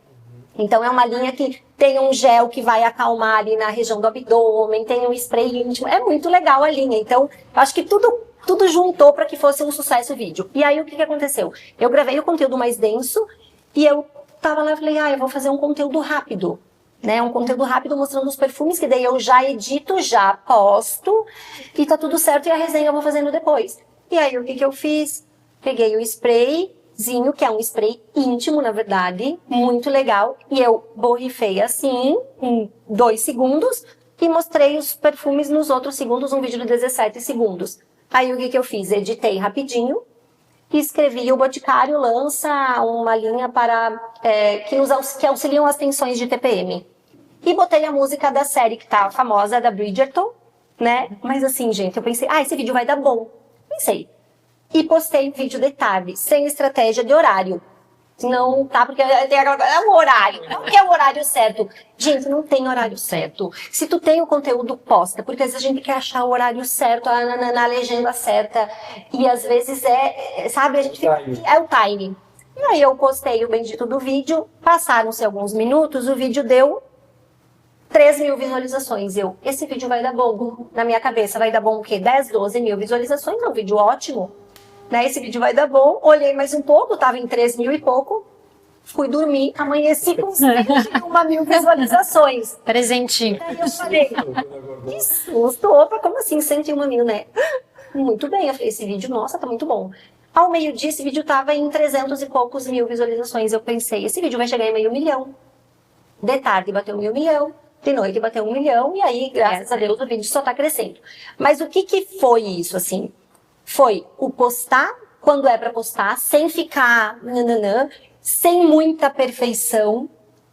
Então é uma linha que tem um gel que vai acalmar ali na região do abdômen, tem um spray íntimo, é muito legal a linha. Então eu acho que tudo juntou para que fosse um sucesso o vídeo. E aí o que aconteceu? Eu gravei o conteúdo mais denso e eu tava lá e falei, eu vou fazer um conteúdo rápido. Né, um conteúdo rápido mostrando os perfumes, que daí eu já edito, já posto, e tá tudo certo, e a resenha eu vou fazendo depois. E aí, o que eu fiz? Peguei o sprayzinho, que é um spray íntimo, na verdade, muito legal, e eu borrifei assim, em 2 segundos, e mostrei os perfumes nos outros segundos, um vídeo de 17 segundos. Aí, o que eu fiz? Editei rapidinho, e escrevi, o Boticário lança uma linha para que auxiliam as tensões de TPM. E botei a música da série que tá famosa, da Bridgerton, né? Mas assim, gente, eu pensei, esse vídeo vai dar bom. Pensei. E postei vídeo detalhe, sem estratégia de horário. Não tá, porque tem aquela coisa, é um horário. Não que é o horário certo. Gente, não tem horário certo. Se tu tem o conteúdo, posta. Porque às vezes a gente quer achar o horário certo, na legenda certa. E às vezes sabe, a gente fica... É o timing. E aí eu postei o bendito do vídeo, passaram-se alguns minutos, o vídeo deu 3.000 visualizações. Esse vídeo vai dar bom. Na minha cabeça, vai dar bom o quê? 10, 12 mil visualizações? É um vídeo ótimo. Né? Esse vídeo vai dar bom. Olhei mais um pouco, tava em 3.000 e pouco. Fui dormir, amanheci com 21.000 visualizações. Presentinho. Aí eu falei, que susto. Opa, como assim 101.000, né? Muito bem, eu falei, esse vídeo, nossa, tá muito bom. Ao meio-dia, esse vídeo tava em 300 e poucos mil visualizações. Eu pensei, esse vídeo vai chegar em 500 mil. De tarde bateu 1.000 milhão. De noite bateu 1 milhão. E aí, graças a Deus, o vídeo só tá crescendo. Mas o que foi isso, assim? Foi o postar quando é para postar, sem ficar sem muita perfeição,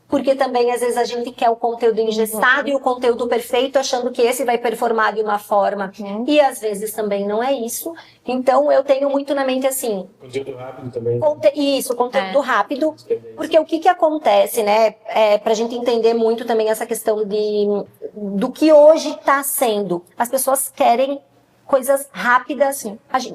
porque também às vezes a gente quer o conteúdo engessado e o conteúdo perfeito, achando que esse vai performar de uma forma, e às vezes também não é isso. Então eu tenho muito na mente assim... Conteúdo rápido também. Isso, conteúdo rápido, porque o que acontece, né, pra gente entender muito também essa questão do que hoje está sendo. As pessoas querem coisas rápidas,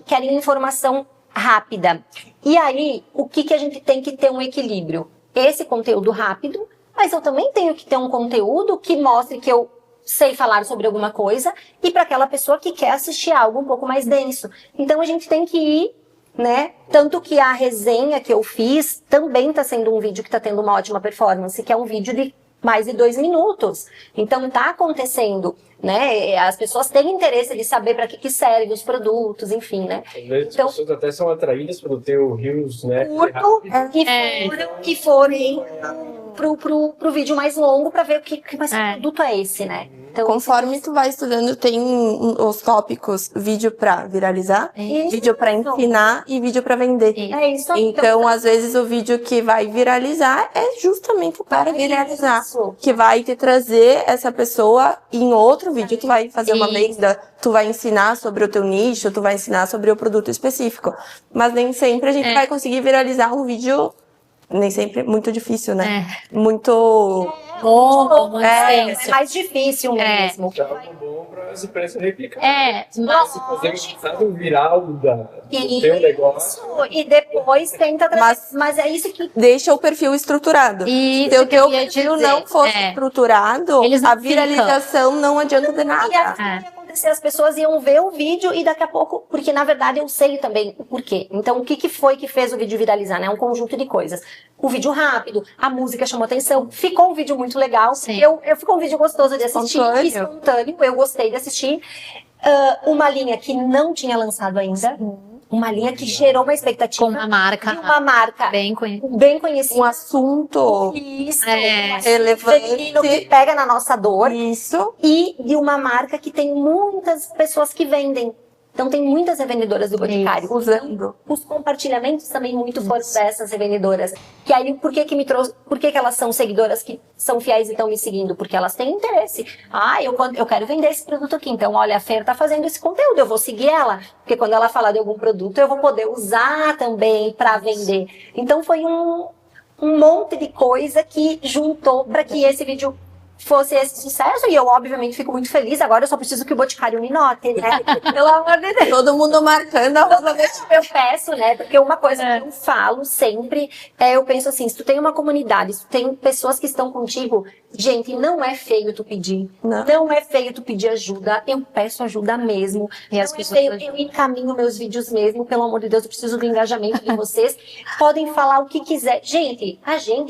querem informação rápida. E aí, o que a gente tem que ter um equilíbrio? Esse conteúdo rápido, mas eu também tenho que ter um conteúdo que mostre que eu sei falar sobre alguma coisa e para aquela pessoa que quer assistir algo um pouco mais denso. Então a gente tem que ir, né? Tanto que a resenha que eu fiz também está sendo um vídeo que está tendo uma ótima performance, que é um vídeo de mais de 2 minutos. Então tá acontecendo, né? As pessoas têm interesse de saber para que servem os produtos, enfim, né? Às vezes então, as pessoas até são atraídas pelo teu Reels, né? Curto, que forem pro vídeo mais longo para ver que produto é esse, né? Então, conforme tu vai estudando, tem os tópicos vídeo pra viralizar, vídeo pra ensinar e vídeo pra vender. É isso. Então, às vezes, o vídeo que vai viralizar é justamente para viralizar. Isso. Que vai te trazer essa pessoa em outro vídeo. Tu vai fazer uma venda, tu vai ensinar sobre o teu nicho, tu vai ensinar sobre o produto específico. Mas nem sempre a gente vai conseguir viralizar um vídeo... Nem sempre, muito difícil, né? Muito... É mais difícil mesmo. É algo bom para as empresas replicar. Mas se fazer um viral do teu negócio. E depois tenta trazer. Mas é isso que... Deixa o perfil estruturado. E se o teu perfil não fosse estruturado, a viralização não adianta de nada. E assim ia acontecer, as pessoas iam ver o vídeo e daqui a pouco... Porque na verdade eu sei também o porquê. Então o que foi que fez o vídeo viralizar, né? Um conjunto de coisas. O vídeo rápido, a música chamou atenção, ficou um vídeo muito legal. Ficou um vídeo gostoso de assistir, espontâneo, eu gostei de assistir. Uma linha que não tinha lançado ainda, uma linha que gerou uma expectativa. Com uma marca. De uma marca bem conhecida. Bem conhecida. Um assunto relevante. Que pega na nossa dor. Isso. E de uma marca que tem muitas pessoas que vendem. Então tem muitas revendedoras do Boticário. Usando. Os compartilhamentos também muito foram dessas revendedoras. Que aí, por que elas são seguidoras que são fiéis e estão me seguindo? Porque elas têm interesse. Eu quero vender esse produto aqui. Então, olha, a Fer tá fazendo esse conteúdo, eu vou seguir ela. Porque quando ela falar de algum produto, eu vou poder usar também para vender. Então foi um um monte de coisa que juntou para que esse vídeo fosse esse sucesso, e eu obviamente fico muito feliz. Agora eu só preciso que o Boticário me note, né? Pelo amor de Deus. Todo mundo marcando a roupa. Eu peço, né? Porque uma coisa que eu falo sempre eu penso assim, se tu tem uma comunidade, se tu tem pessoas que estão contigo, gente, não é feio tu pedir. Não é feio tu pedir ajuda. Eu peço ajuda mesmo. E as não é pessoas feio, eu encaminho meus vídeos mesmo. Pelo amor de Deus, eu preciso do engajamento de vocês. Podem falar o que quiser. Gente,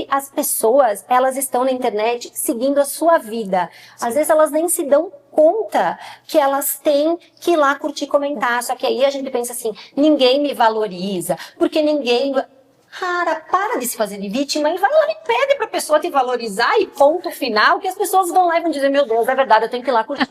as pessoas, elas estão na internet seguindo a sua vida. Às vezes elas nem se dão conta que elas têm que ir lá curtir e comentar. Só que aí a gente pensa assim, ninguém me valoriza, porque ninguém... Cara, para de se fazer de vítima e vai lá e pede pra pessoa te valorizar e ponto final, que as pessoas vão lá e vão dizer, meu Deus, é verdade, eu tenho que ir lá curtir.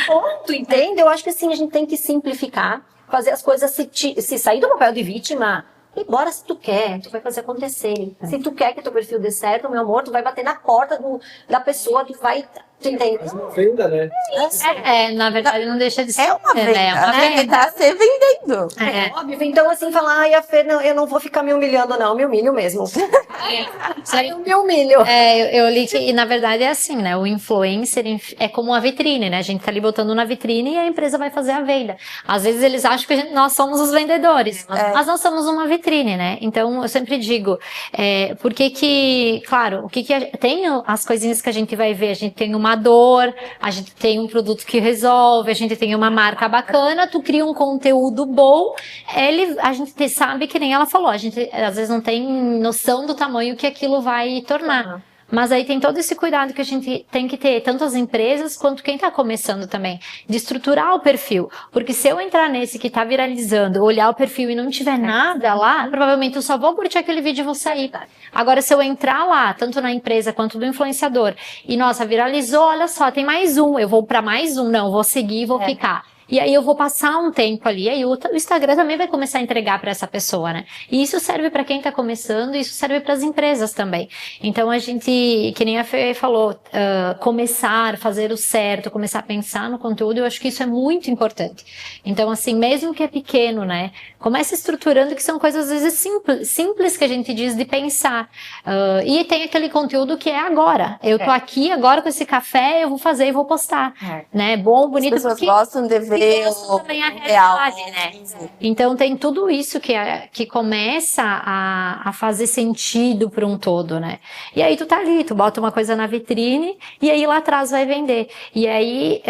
Ponto, entende? Eu acho que assim, a gente tem que simplificar, fazer as coisas se sair do papel de vítima. E bora, se tu quer, tu vai fazer acontecer. Se tu quer que teu perfil dê certo, meu amor, tu vai bater na porta da pessoa, tu vai... Tu entende? Mas uma venda, né? Na verdade, não deixa de ser. É uma venda, né? É uma né? venda. Tá se vendendo. É óbvio. Então, assim, falar, ai, a Fê, não, eu não vou ficar me humilhando, não. Me humilho mesmo. Eu me humilho. Eu li que, e na verdade é assim, né? O influencer é como uma vitrine, né? A gente tá ali botando na vitrine e a empresa vai fazer a venda. Às vezes eles acham que nós somos os vendedores, mas nós somos uma vitrine, né? Então eu sempre digo, claro, tem as coisinhas que a gente vai ver, a gente tem uma dor, a gente tem um produto que resolve, a gente tem uma marca bacana, tu cria um conteúdo bom, a gente sabe que nem ela falou, a gente às vezes não tem noção do tamanho que aquilo vai tornar. Mas aí tem todo esse cuidado que a gente tem que ter, tanto as empresas quanto quem está começando também, de estruturar o perfil. Porque se eu entrar nesse que está viralizando, olhar o perfil e não tiver nada lá, provavelmente eu só vou curtir aquele vídeo e vou sair. Agora, se eu entrar lá, tanto na empresa quanto do influenciador, e nossa, viralizou, olha só, tem mais um, eu vou para mais um, não, vou seguir e vou ficar. E aí eu vou passar um tempo ali, aí o Instagram também vai começar a entregar para essa pessoa, né? E isso serve para quem tá começando, isso serve para as empresas também. Então a gente, que nem a Fê falou, começar, fazer o certo, começar a pensar no conteúdo, eu acho que isso é muito importante. Então assim, mesmo que é pequeno, né? Começa estruturando, que são coisas às vezes simples que a gente diz de pensar. E tem aquele conteúdo que é agora. Eu tô aqui agora com esse café, eu vou fazer e vou postar. Né? Bom, bonito. As pessoas gostam de ver também a realidade, né? Então tem tudo isso que começa a fazer sentido para um todo, né? E aí tu tá ali, tu bota uma coisa na vitrine e aí lá atrás vai vender. E aí,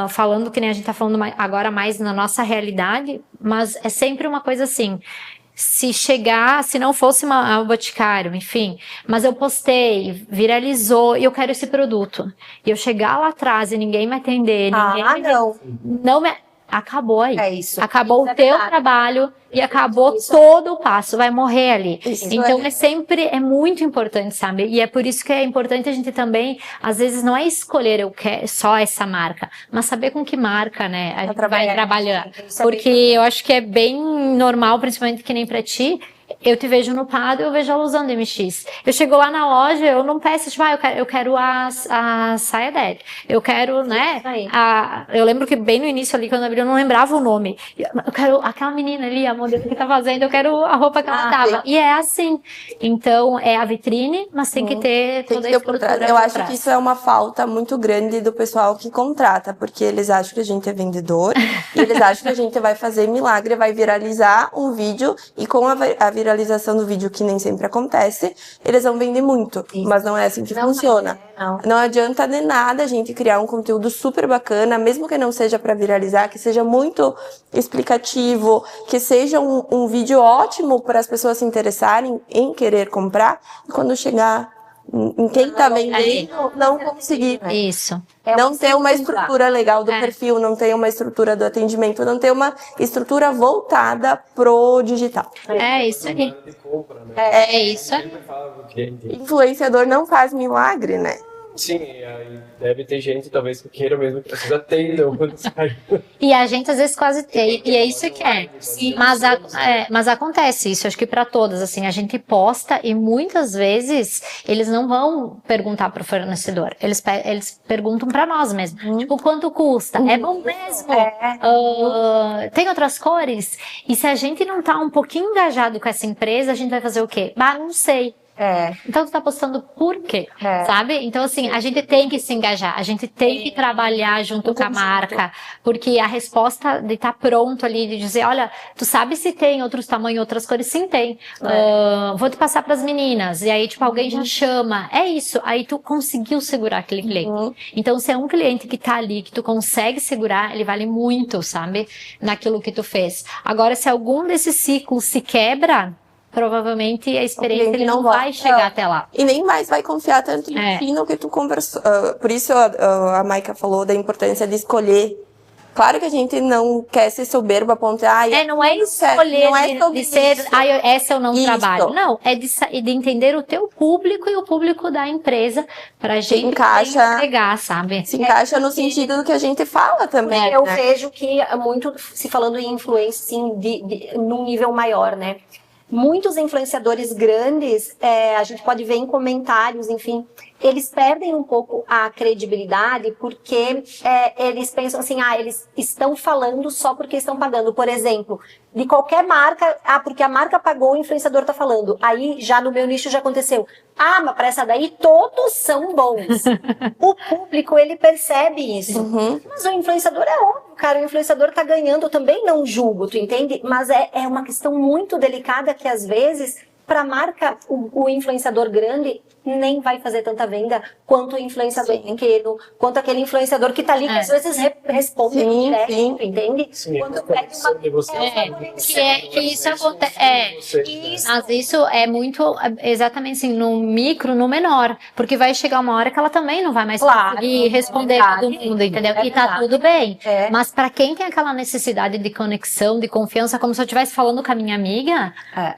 falando que nem a gente tá falando agora mais na nossa realidade, mas é sempre uma coisa assim, se não fosse o Boticário, enfim, mas eu postei, viralizou e eu quero esse produto. E eu chegar lá atrás e ninguém me atender, acabou aí. É isso. Acabou o teu trabalho e acabou todo o passo, vai morrer ali. Então é muito importante, sabe? E é por isso que é importante a gente também, às vezes não é escolher eu quero só essa marca, mas saber com que marca, né, a gente vai trabalhar. Porque eu acho que é bem normal, principalmente que nem pra ti, eu te vejo no Pado, eu vejo ela usando MX. Eu chego lá na loja, eu não peço, tipo, eu quero a saia dele. Eu quero, né? Eu lembro que bem no início ali, quando eu abri, eu não lembrava o nome. Eu quero aquela menina ali, a modelo que tá fazendo, eu quero a roupa que ela tava. E é assim. Então, é a vitrine, mas tem que ter toda a estrutura. Eu acho que isso é uma falta muito grande do pessoal que contrata, porque eles acham que a gente é vendedor, e eles acham que a gente vai fazer milagre, vai viralizar um vídeo, e com a viralização do vídeo, que nem sempre acontece, eles vão vender muito, mas não é assim que funciona. Não adianta de nada a gente criar um conteúdo super bacana, mesmo que não seja para viralizar, que seja muito explicativo, que seja um vídeo ótimo para as pessoas se interessarem em querer comprar, e quando chegar em quem tá vendendo, não conseguir. Isso. Não ter uma estrutura legal do perfil, não ter uma estrutura do atendimento, não ter uma estrutura voltada pro digital. É isso aí. É isso aí. Influenciador não faz milagre, né? Sim, aí deve ter gente, talvez, que queira mesmo que vocês atendam quando saem. E a gente às vezes quase tem, e é isso que é. Mas acontece isso, acho que para todas, assim, a gente posta e muitas vezes eles não vão perguntar pro fornecedor, eles perguntam para nós mesmo, tipo, quanto custa? É bom mesmo? Tem outras cores? E se a gente não tá um pouquinho engajado com essa empresa, a gente vai fazer o quê? Não sei. Então tu tá postando por quê? Sabe? Então assim, a gente tem que se engajar, a gente tem que trabalhar junto com a marca, porque a resposta de estar pronto ali, de dizer, olha, tu sabe se tem outros tamanhos, outras cores? Sim, tem. Vou te passar pras meninas. E aí, tipo, alguém já chama. É isso. Aí tu conseguiu segurar aquele cliente. Então, se é um cliente que tá ali, que tu consegue segurar, ele vale muito, sabe? Naquilo que tu fez. Agora, se algum desses ciclos se quebra, provavelmente a experiência ele não vai chegar até lá. E nem mais vai confiar tanto no que tu conversou. Por isso a Maika falou da importância de escolher. Claro que a gente não quer ser soberba a ponto de... não é escolher de ser... essa eu não trabalho. Não, é de entender o teu público e o público da empresa pra gente entregar, sabe? Se encaixa no sentido do que a gente fala também. Eu vejo que muito se falando em influência, assim, num nível maior, né? Muitos influenciadores grandes, a gente pode ver em comentários, enfim, eles perdem um pouco a credibilidade porque eles pensam assim, eles estão falando só porque estão pagando. Por exemplo, de qualquer marca, porque a marca pagou, o influenciador tá falando. Aí, já no meu nicho já aconteceu. Mas para essa daí, todos são bons. O público, ele percebe isso. Mas o influenciador é óbvio, cara, o influenciador tá ganhando, eu também não julgo, tu entende? Mas é uma questão muito delicada que, às vezes, para a marca, o influenciador grande nem vai fazer tanta venda quanto o influenciador pequeno, quanto aquele influenciador que tá ali, que às vezes responde direto, entende? Quando pega que isso acontece. Mas isso é muito, exatamente assim, no micro, no menor. Porque vai chegar uma hora que ela também não vai mais conseguir responder todo mundo, entendeu? E tá tudo bem. Mas para quem tem aquela necessidade de conexão, de confiança, como se eu estivesse falando com a minha amiga,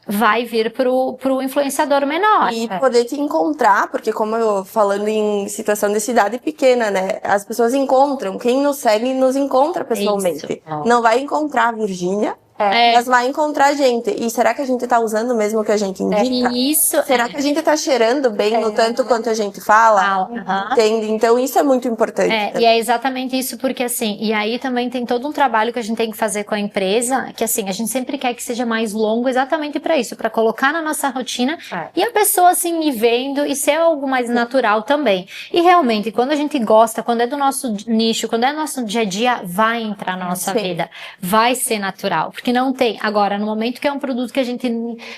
vai vir pro influenciador menor. E poder te encontrar, porque como eu falando em situação de cidade pequena, né? As pessoas encontram, quem nos segue nos encontra pessoalmente. Não vai encontrar a Virgínia, mas vai encontrar a gente. E será que a gente tá usando mesmo o que a gente indica? Será que a gente tá cheirando bem no tanto quanto a gente fala? Entende? Então isso é muito importante. E é exatamente isso, porque assim, e aí também tem todo um trabalho que a gente tem que fazer com a empresa, que assim, a gente sempre quer que seja mais longo exatamente para isso, para colocar na nossa rotina e a pessoa assim me vendo e ser algo mais natural também. E realmente, quando a gente gosta, quando é do nosso nicho, quando é do nosso dia a dia, vai entrar na nossa vida, vai ser natural. Porque não tem. Agora, no momento que é um produto que a gente,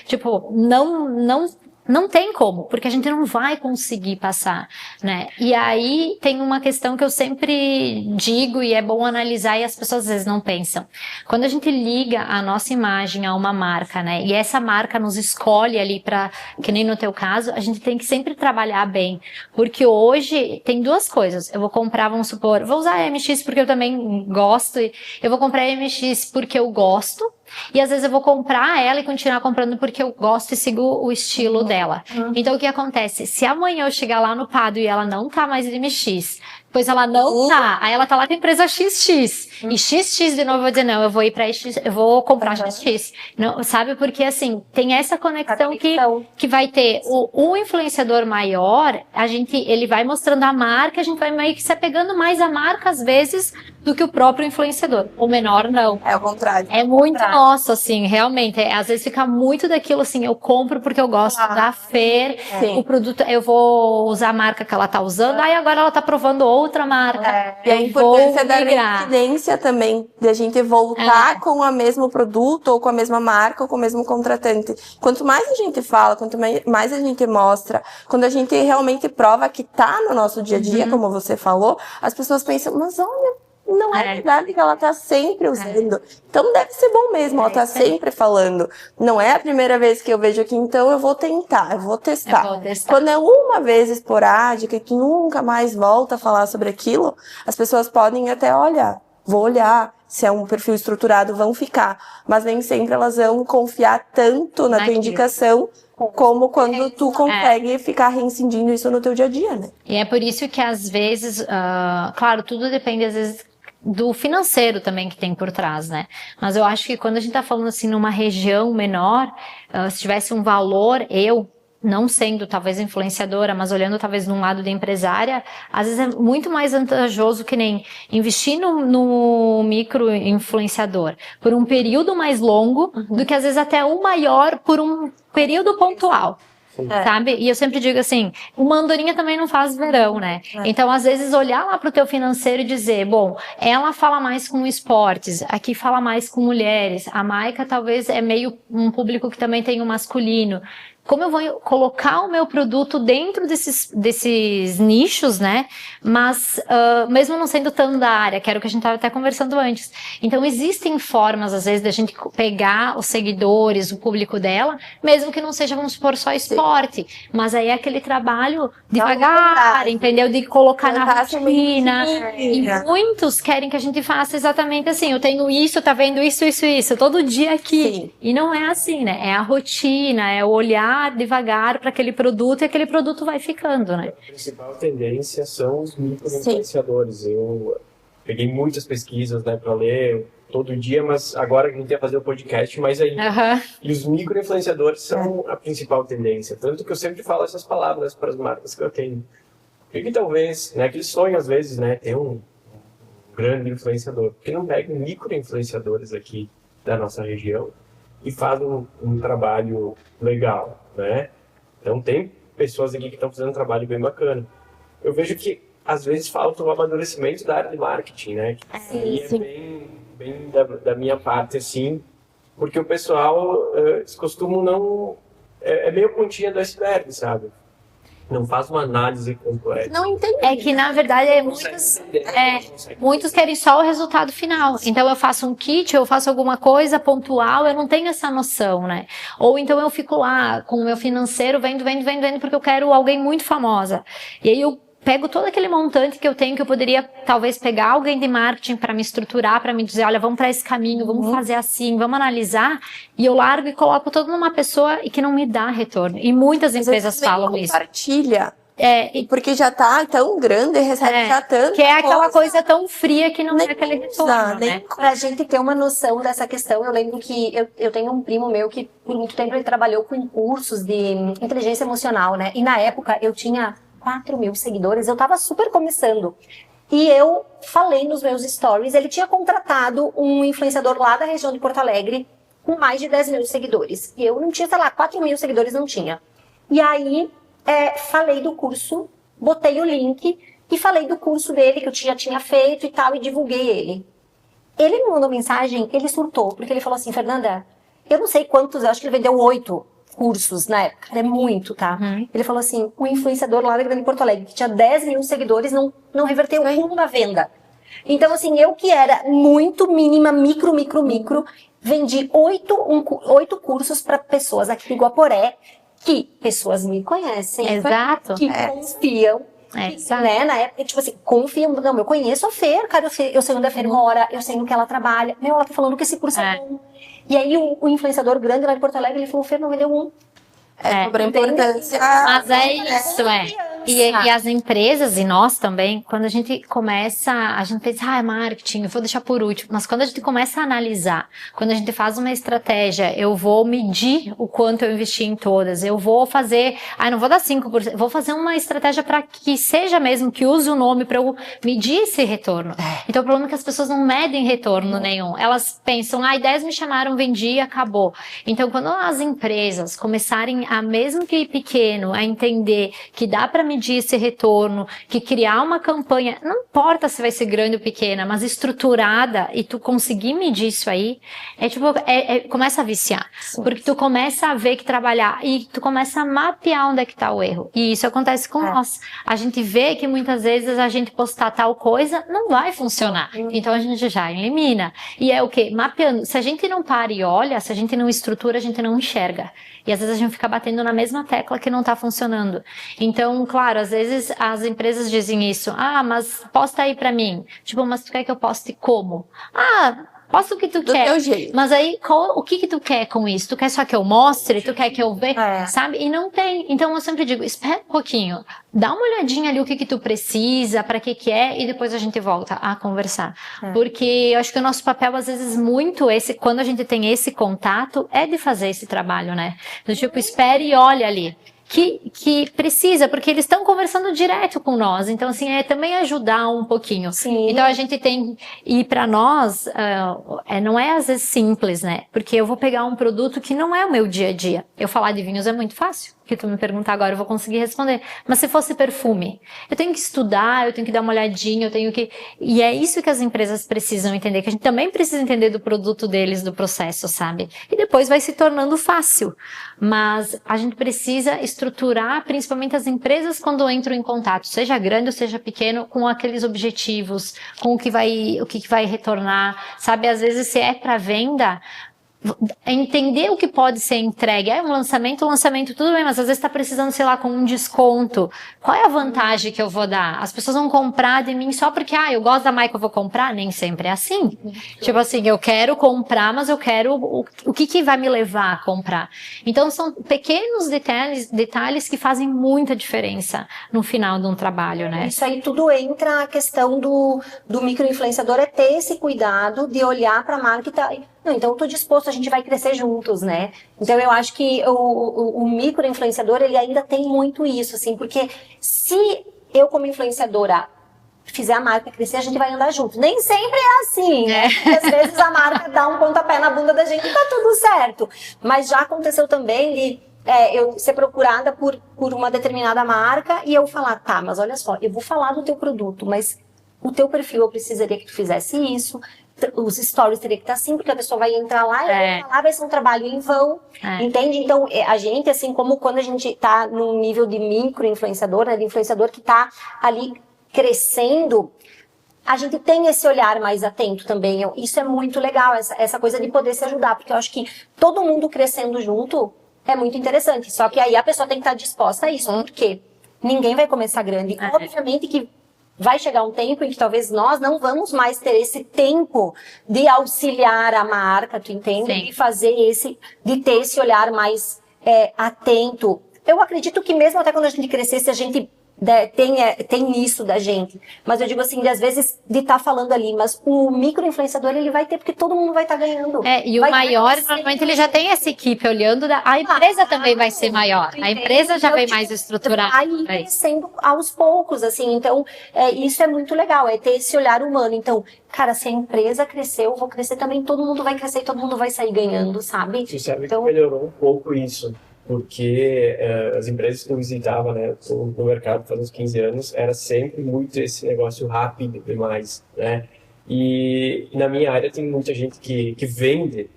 tipo, não tem como, porque a gente não vai conseguir passar, né? E aí tem uma questão que eu sempre digo e é bom analisar e as pessoas às vezes não pensam. Quando a gente liga a nossa imagem a uma marca, né? E essa marca nos escolhe ali pra, que nem no teu caso, a gente tem que sempre trabalhar bem. Porque hoje tem duas coisas. Eu vou comprar, vamos supor, vou usar a MX porque eu também gosto, eu vou comprar a MX porque eu gosto, e às vezes eu vou comprar ela e continuar comprando porque eu gosto e sigo o estilo dela. Então o que acontece? Se amanhã eu chegar lá no Pado e ela não tá mais MX, pois ela não tá, aí ela tá lá com a empresa XX, e XX de novo eu vou dizer, não, eu vou ir pra X, eu vou comprar XX, não, sabe? Porque assim, tem essa conexão que vai ter o influenciador maior, ele vai mostrando a marca, a gente vai meio que se apegando mais à marca às vezes do que o próprio influenciador. O menor não. É o contrário. É muito nosso, assim, realmente. Às vezes fica muito daquilo assim, eu compro porque eu gosto da Fer, o produto, eu vou usar a marca que ela tá usando, aí agora ela tá provando outra marca. E a importância da reincidência também, de a gente voltar com o mesmo produto, ou com a mesma marca, ou com o mesmo contratante. Quanto mais a gente fala, quanto mais a gente mostra, quando a gente realmente prova que tá no nosso dia a dia, como você falou, as pessoas pensam, mas olha, não é verdade que ela tá sempre usando. Então deve ser bom mesmo, ela tá sempre falando. Não é a primeira vez que eu vejo aqui, então eu vou tentar, eu vou testar. Quando é uma vez esporádica e que nunca mais volta a falar sobre aquilo, as pessoas podem até olhar, vou olhar. Se é um perfil estruturado, vão ficar. Mas nem sempre elas vão confiar tanto na tua indicação como quando tu consegue ficar reincidindo isso no teu dia a dia, né? E é por isso que às vezes, claro, tudo depende às vezes do financeiro também que tem por trás, né? Mas eu acho que quando a gente tá falando assim numa região menor, se tivesse um valor, não sendo talvez influenciadora, mas olhando talvez num lado de empresária, às vezes é muito mais vantajoso que nem investir no micro influenciador por um período mais longo do que às vezes até o maior por um período pontual. sabe? E eu sempre digo assim, uma andorinha também não faz verão, né? Então, às vezes, olhar lá pro teu financeiro e dizer, bom, ela fala mais com esportes, aqui fala mais com mulheres, a Maica talvez é meio um público que também tem o masculino. Como eu vou colocar o meu produto dentro desses nichos, né? Mas, mesmo não sendo tão da área, que era o que a gente estava até conversando antes. Então, existem formas, às vezes, da gente pegar os seguidores, o público dela, mesmo que não seja, vamos supor, só esporte. Mas aí é aquele trabalho devagar, entendeu? De colocar na rotina. E muitos querem que a gente faça exatamente assim. Eu tenho isso, tá vendo isso, todo dia aqui. Sim. E não é assim, né? É a rotina, é o olhar devagar para aquele produto e aquele produto vai ficando, né? A principal tendência são os micro-influenciadores. Eu peguei muitas pesquisas, né, para ler todo dia, mas agora a gente ia fazer o podcast mais ainda. E os micro-influenciadores são a principal tendência. Tanto que eu sempre falo essas palavras para as marcas que eu tenho. Porque talvez, né, aquele sonho às vezes, né, ter um grande influenciador. Porque não pega micro-influenciadores aqui da nossa região e faz um trabalho legal, né? Então tem pessoas aqui que estão fazendo um trabalho bem bacana. Eu vejo que às vezes falta o amadurecimento da área de marketing, né? E é bem da minha parte, assim, porque o pessoal eles costumam não... É meio pontinha do iceberg, sabe? Não faz uma análise completa. Não entendi. É que, na verdade, muitos querem só o resultado final. Então, eu faço um kit, eu faço alguma coisa pontual, eu não tenho essa noção, né? Ou então eu fico lá com o meu financeiro, vendo, porque eu quero alguém muito famosa. E aí eu pego todo aquele montante que eu tenho, que eu poderia talvez pegar alguém de marketing para me estruturar, para me dizer, olha, vamos para esse caminho, vamos fazer assim, vamos analisar, e eu largo e coloco tudo numa pessoa e que não me dá retorno. E muitas empresas falam isso. Compartilha. Porque já tá tão grande, recebe já tanto. Que é aquela coisa tão fria que não é aquele retorno, né? Pra gente ter uma noção dessa questão, eu lembro que eu tenho um primo meu que por muito tempo ele trabalhou com cursos de inteligência emocional, né? E na época eu tinha 4.000 seguidores, eu tava super começando. E eu falei nos meus stories, ele tinha contratado um influenciador lá da região de Porto Alegre com mais de 10.000 seguidores. E eu não tinha, sei lá, 4.000 seguidores não tinha. E aí, falei do curso, botei o link e falei do curso dele que eu já tinha feito e tal, e divulguei ele. Ele me mandou mensagem, ele surtou, porque ele falou assim, Fernanda, eu não sei quantos, eu acho que ele vendeu 8 cursos na época, é muito, tá? Ele falou assim, o influenciador lá da Grande Porto Alegre, que tinha 10.000 seguidores, não reverteu uma venda. Então, assim, eu que era muito mínima, micro, vendi 8 cursos para pessoas aqui de Iguaporé, que pessoas me conhecem, Exato. que confiam, né? Na época, tipo assim, confiam, não, eu conheço a Fer, cara, eu sei onde a Fer mora, eu sei no que ela trabalha, ela tá falando que esse curso é bom. E aí o influenciador grande lá de Porto Alegre, ele falou, Fer, não vendeu um. Sobre a importância. Mas é isso, E as empresas, e nós também, quando a gente começa, a gente pensa, é marketing, eu vou deixar por último. Mas quando a gente começa a analisar, quando a gente faz uma estratégia, eu vou medir o quanto eu investi em todas, eu vou fazer, não vou dar 5%, vou fazer uma estratégia para que seja mesmo, que use o nome para eu medir esse retorno. Então o problema é que as pessoas não medem retorno nenhum. Elas pensam, 10 me chamaram, vendi, acabou. Então quando as empresas começarem a, mesmo que pequeno, a entender que dá para medir esse retorno, que criar uma campanha, não importa se vai ser grande ou pequena, mas estruturada, e tu conseguir medir isso aí, começa a viciar. Sim. Porque tu começa a ver que trabalhar, e tu começa a mapear onde é que tá o erro. E isso acontece com nós. A gente vê que muitas vezes a gente postar tal coisa não vai funcionar. Então a gente já elimina. E é o quê? Mapeando. Se a gente não para e olha, se a gente não estrutura, a gente não enxerga. E às vezes a gente fica batendo na mesma tecla que não tá funcionando. Então, claro, às vezes as empresas dizem isso. Mas posta aí pra mim. Tipo, mas tu quer que eu poste como? Posta o que tu quer. Do teu jeito. Mas aí, o que tu quer com isso? Tu quer só que eu mostre? Tu quer que eu veja? Sabe? E não tem. Então eu sempre digo, espera um pouquinho. Dá uma olhadinha ali o que tu precisa, pra que é, e depois a gente volta a conversar. Porque eu acho que o nosso papel, às vezes, quando a gente tem esse contato, é de fazer esse trabalho, né? Do tipo, espere e olha ali. Que precisa, porque eles estão conversando direto com nós. Então, assim, também ajudar um pouquinho. Sim. Então, a gente tem... E para nós, não é às vezes simples, né? Porque eu vou pegar um produto que não é o meu dia a dia. Eu falar de vinhos é muito fácil. que tu me perguntar agora, eu vou conseguir responder. Mas se fosse perfume, eu tenho que estudar, eu tenho que dar uma olhadinha, eu tenho que... E é isso que as empresas precisam entender, que a gente também precisa entender do produto deles, do processo, sabe? E depois vai se tornando fácil. Mas a gente precisa estruturar, principalmente as empresas, quando entram em contato, seja grande ou seja pequeno, com aqueles objetivos, com o que vai retornar, sabe? Às vezes, se é para venda, entender o que pode ser entregue. É um lançamento, tudo bem, mas às vezes está precisando, sei lá, com um desconto. Qual é a vantagem que eu vou dar? As pessoas vão comprar de mim só porque, eu gosto da marca, eu vou comprar? Nem sempre é assim. Tipo assim, eu quero comprar, mas eu quero o que vai me levar a comprar. Então, são pequenos detalhes que fazem muita diferença no final de um trabalho, né? Isso aí tudo entra a questão do micro-influenciador, é ter esse cuidado de olhar para a marca e tá... Não, então eu tô disposto, a gente vai crescer juntos, né? Então eu acho que o micro-influenciador, ele ainda tem muito isso, assim, porque se eu como influenciadora fizer a marca crescer, a gente vai andar junto. Nem sempre é assim, né? Porque às vezes a marca dá um pontapé na bunda da gente e tá tudo certo. Mas já aconteceu também de eu ser procurada por uma determinada marca e eu falar, tá, mas olha só, eu vou falar do teu produto, mas o teu perfil eu precisaria que tu fizesse isso, os stories teria que estar assim, porque a pessoa vai entrar lá e vai falar, vai ser um trabalho em vão, entende? Então, a gente, assim, como quando a gente tá num nível de micro-influenciador, né, de influenciador que tá ali crescendo, a gente tem esse olhar mais atento também. Isso é muito legal, essa coisa de poder se ajudar, porque eu acho que todo mundo crescendo junto é muito interessante, só que aí a pessoa tem que estar disposta a isso, porque ninguém vai começar grande. Obviamente que vai chegar um tempo em que talvez nós não vamos mais ter esse tempo de auxiliar a marca, tu entende? Sim. De fazer de ter esse olhar mais atento. Eu acredito que mesmo até quando a gente crescesse, a gente tem isso da gente. Mas eu digo assim, de, às vezes, de estar falando ali, mas o micro-influenciador, ele vai ter, porque todo mundo vai estar ganhando. E o maior, normalmente, ele já tem essa equipe olhando, a empresa também vai ser maior. A empresa já vem mais estruturada. Vai crescendo aos poucos, assim. Então, isso é muito legal, é ter esse olhar humano. Então, cara, se a empresa crescer, eu vou crescer também, todo mundo vai crescer e todo mundo vai sair ganhando, sabe? Você sabe então, que melhorou um pouco isso. Porque as empresas que eu visitava, né, no mercado faz uns 15 anos, era sempre muito esse negócio rápido demais, né? E na minha área tem muita gente que vende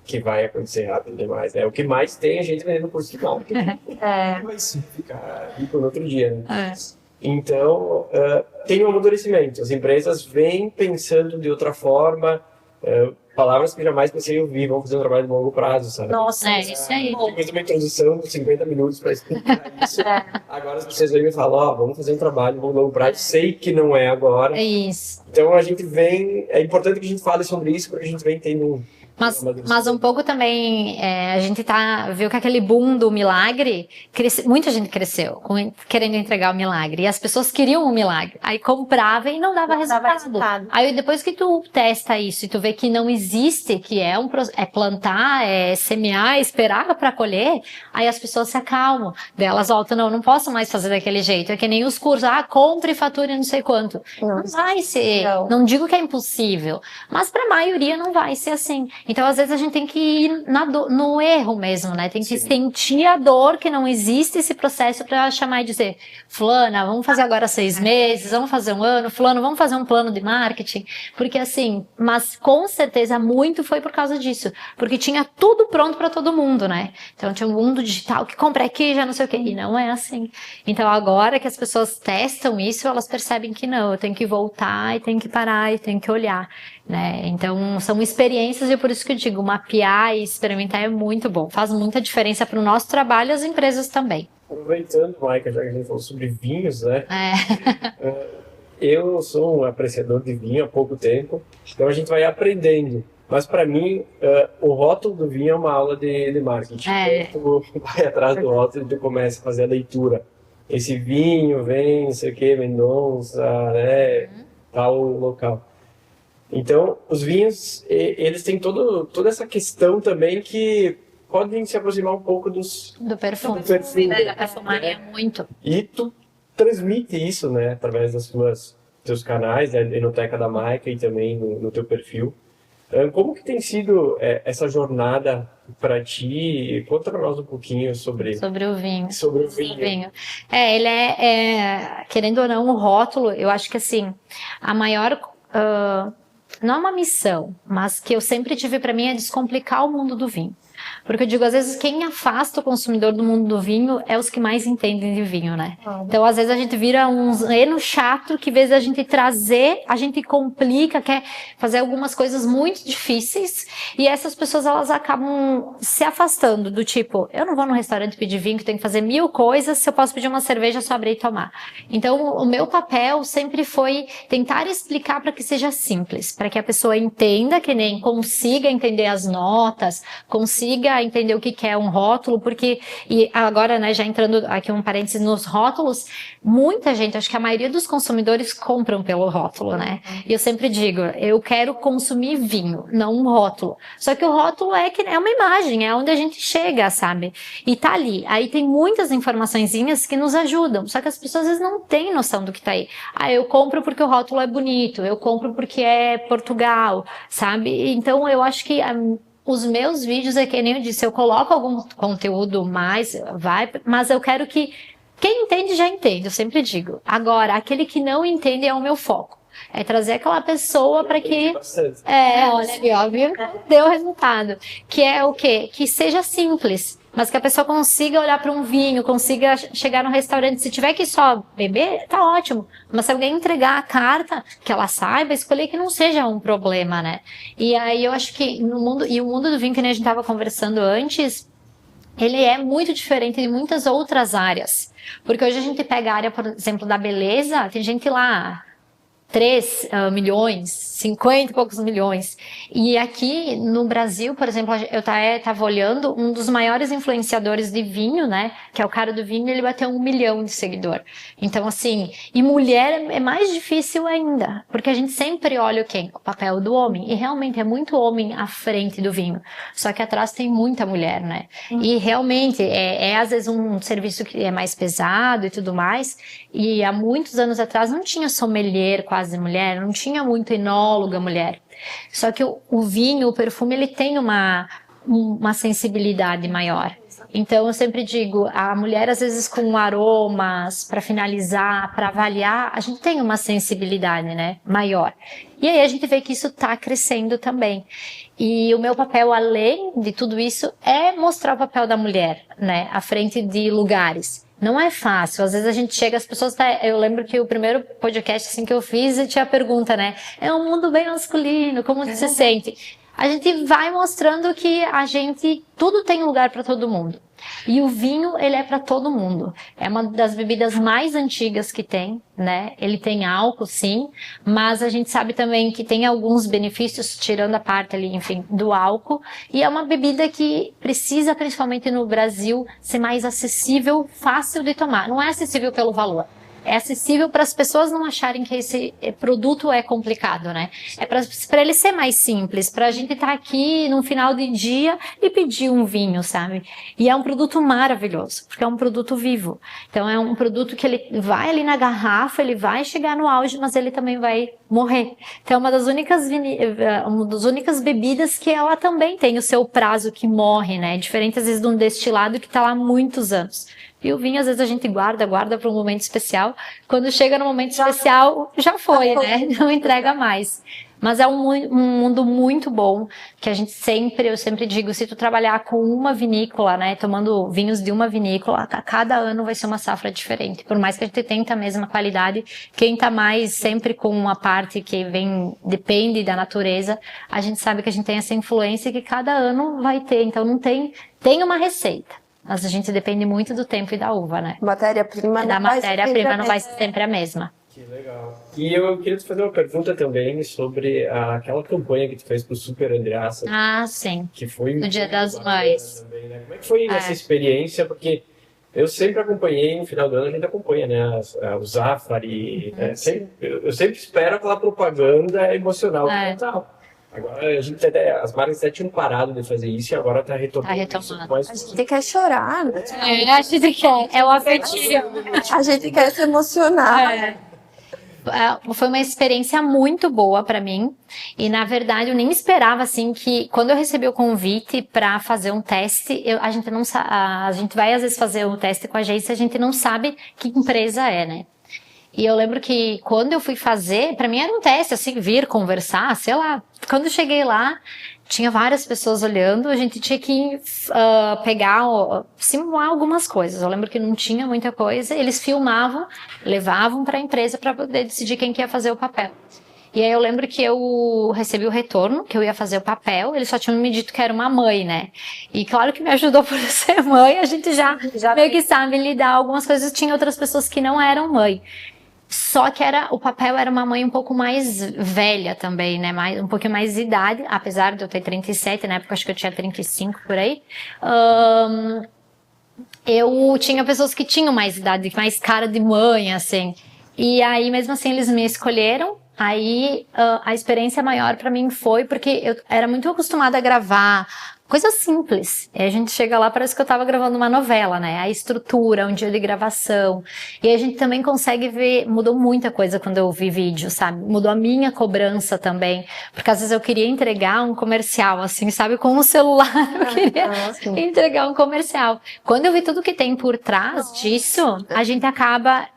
que vai acontecer rápido demais, né? O que mais tem é gente vendendo curso de marketing. Vai ficar rico no outro dia, né? Então, tem um amadurecimento. As empresas vêm pensando de outra forma, palavras que jamais pensei em ouvir, vamos fazer um trabalho de longo prazo, sabe? Nossa, isso aí. Depois uma introdução de 50 minutos para explicar isso. Agora as pessoas vêm me falam, vamos fazer um trabalho de longo prazo, sei que não é agora. É isso. Então a gente vem, é importante que a gente fale sobre isso, porque a gente vem tendo Mas um pouco também, a gente viu que aquele boom do milagre, muita gente cresceu querendo entregar o milagre. E as pessoas queriam o milagre. Aí comprava e não dava resultado. Aí depois que tu testa isso e tu vê que não existe, que é plantar, é semear, esperar para colher, aí as pessoas se acalmam. Daí elas voltam, não posso mais fazer daquele jeito. É que nem os cursos, compre e fature não sei quanto. Não vai ser. Não digo que é impossível, mas para a maioria não vai ser assim. Então, às vezes, a gente tem que ir no erro mesmo, né? Tem que sentir a dor que não existe esse processo para chamar e dizer, fulana, vamos fazer agora 6 meses, vamos fazer um ano, fulano, vamos fazer um plano de marketing. Porque assim, mas com certeza muito foi por causa disso. Porque tinha tudo pronto para todo mundo, né? Então, tinha um mundo digital que compra aqui, já não sei o quê. E não é assim. Então, agora que as pessoas testam isso, elas percebem que não, eu tenho que voltar e tenho que parar e tenho que olhar. Né? Então, são experiências e é por isso que eu digo, mapear e experimentar é muito bom. Faz muita diferença para o nosso trabalho e as empresas também. Aproveitando, Maika, já que a gente falou sobre vinhos, né? Eu sou um apreciador de vinho há pouco tempo, então a gente vai aprendendo. Mas para mim, o rótulo do vinho é uma aula de marketing. Tu vai atrás do rótulo e tu começa a fazer a leitura. Esse vinho vem, não sei o que, Mendonça, né? Tal local. Então, os vinhos, eles têm toda essa questão também que podem se aproximar um pouco do perfume. Da perfumaria, muito. E tu transmite isso, né, através dos teus canais, da Enoteca da Maika e também no teu perfil. Como que tem sido essa jornada para ti? Conta para nós um pouquinho sobre o vinho. Sobre o vinho. Ele querendo ou não, o rótulo, eu acho que assim, a maior, não é uma missão, mas que eu sempre tive para mim é descomplicar o mundo do vinho. Porque eu digo, às vezes, quem afasta o consumidor do mundo do vinho é os que mais entendem de vinho, né? Então, às vezes, a gente vira um eno chato que, em vez da gente trazer, a gente complica, quer fazer algumas coisas muito difíceis. E essas pessoas, elas acabam se afastando do tipo, eu não vou no restaurante pedir vinho, que tem que fazer 1000 coisas, se eu posso pedir uma cerveja, só abrir e tomar. Então, o meu papel sempre foi tentar explicar para que seja simples, para que a pessoa entenda, que nem consiga entender as notas, consiga entender o que é um rótulo, porque, e agora, né, já entrando aqui um parênteses nos rótulos, muita gente, acho que a maioria dos consumidores compram pelo rótulo, né? E eu sempre digo, eu quero consumir vinho, não um rótulo. Só que o rótulo é uma imagem, é onde a gente chega, sabe? E tá ali. Aí tem muitas informaçõezinhas que nos ajudam, só que as pessoas às vezes não têm noção do que tá aí. Eu compro porque o rótulo é bonito, eu compro porque é Portugal, sabe? Então eu acho que os meus vídeos, que nem eu disse, eu coloco algum conteúdo mais, mas eu quero que quem entende já entende, eu sempre digo. Agora, aquele que não entende é o meu foco. É trazer aquela pessoa para que... olha ali, ó, viu? Deu resultado. Que é o quê? Que seja simples, mas que a pessoa consiga olhar para um vinho, consiga chegar no restaurante. Se tiver que só beber, tá ótimo. Mas se alguém entregar a carta, que ela saiba escolher, que não seja um problema, né? E aí eu acho que o mundo do vinho, que nem a gente estava conversando antes, ele é muito diferente de muitas outras áreas. Porque hoje a gente pega a área, por exemplo, da beleza, tem gente lá... 3 milhões, 50 e poucos milhões. E aqui no Brasil, por exemplo, eu tava olhando um dos maiores influenciadores de vinho, né? Que é o cara do vinho, ele bateu 1 milhão de seguidor. Então, assim, e mulher é mais difícil ainda, porque a gente sempre olha o papel do homem. E realmente é muito homem à frente do vinho. Só que atrás tem muita mulher, né? E realmente às vezes um serviço que é mais pesado e tudo mais. E há muitos anos atrás não tinha sommelier quase mulher, não tinha muito enóloga mulher. Só que o vinho, o perfume, ele tem uma sensibilidade maior. Então eu sempre digo, a mulher às vezes com aromas, para finalizar, para avaliar, a gente tem uma sensibilidade, né, maior. E aí a gente vê que isso está crescendo também. E o meu papel, além de tudo isso, é mostrar o papel da mulher, né, à frente de lugares. Não é fácil, às vezes a gente chega, as pessoas, eu lembro que o primeiro podcast assim que eu fiz, tinha a pergunta, né, é um mundo bem masculino, como você se sente? A gente vai mostrando que tudo tem lugar para todo mundo. E o vinho, ele é para todo mundo. É uma das bebidas mais antigas que tem, né? Ele tem álcool, sim, mas a gente sabe também que tem alguns benefícios, tirando a parte ali, enfim, do álcool. E é uma bebida que precisa, principalmente no Brasil, ser mais acessível, fácil de tomar. Não é acessível pelo valor. É acessível para as pessoas não acharem que esse produto é complicado, né? É para ele ser mais simples, para a gente estar aqui no final de dia e pedir um vinho, sabe? E é um produto maravilhoso, porque é um produto vivo. Então é um produto que ele vai ali na garrafa, ele vai chegar no auge, mas ele também vai morrer. Então é uma das únicas bebidas que ela também tem o seu prazo que morre, né? Diferente às vezes de um destilado que está lá há muitos anos. E o vinho, às vezes, a gente guarda para um momento especial. Quando chega no momento especial, já foi, né? Não entrega mais. Mas é um mundo muito bom, que eu sempre digo, se tu trabalhar com uma vinícola, né, tomando vinhos de uma vinícola, a cada ano vai ser uma safra diferente. Por mais que a gente tente a mesma qualidade, quem tá mais sempre com uma parte que depende da natureza, a gente sabe que a gente tem essa influência que cada ano vai ter. Então não tem uma receita. Mas a gente depende muito do tempo e da uva, né? Matéria-prima não vai ser sempre a mesma. Que legal. E eu queria te fazer uma pergunta também sobre aquela campanha que tu fez pro Super Andreassa. Ah, sim. Que foi no Dia das Mães. Também, né? Como é que foi essa experiência? Porque eu sempre acompanhei, no final do ano a gente acompanha, né? O Zafari. Né? Eu sempre espero aquela propaganda emocional. Tal. Agora a gente as marcas até tinham parado de fazer isso e agora tá retomando. A gente quer chorar, né? A gente quer. É o afetivo. A gente quer se emocionar. Foi uma experiência muito boa pra mim. E, na verdade, eu nem esperava, assim, que quando eu recebi o convite pra fazer um teste, a gente vai, às vezes, fazer um teste com a agência, a gente não sabe que empresa é, né? E eu lembro que quando eu fui fazer, pra mim era um teste, assim, vir conversar, sei lá. Quando eu cheguei lá, tinha várias pessoas olhando, a gente tinha que pegar, simular algumas coisas. Eu lembro que não tinha muita coisa, eles filmavam, levavam pra empresa pra poder decidir quem que ia fazer o papel. E aí eu lembro que eu recebi o retorno, que eu ia fazer o papel, eles só tinham me dito que era uma mãe, né? E claro que me ajudou por ser mãe, a gente já meio que sabe lidar algumas coisas, tinha outras pessoas que não eram mãe. Só que o papel era uma mãe um pouco mais velha também, né? Um pouquinho mais de idade, apesar de eu ter 37, na época acho que eu tinha 35 por aí. Eu tinha pessoas que tinham mais idade, mais cara de mãe, assim. E aí, mesmo assim, eles me escolheram. Aí, a experiência maior pra mim foi porque eu era muito acostumada a gravar coisa simples. E a gente chega lá, parece que eu tava gravando uma novela, né? A estrutura, um dia de gravação. E a gente também consegue ver, mudou muita coisa quando eu vi vídeo, sabe? Mudou a minha cobrança também. Porque às vezes eu queria entregar um comercial, assim, sabe? Com o celular eu queria entregar um comercial. Quando eu vi tudo que tem por trás disso, a gente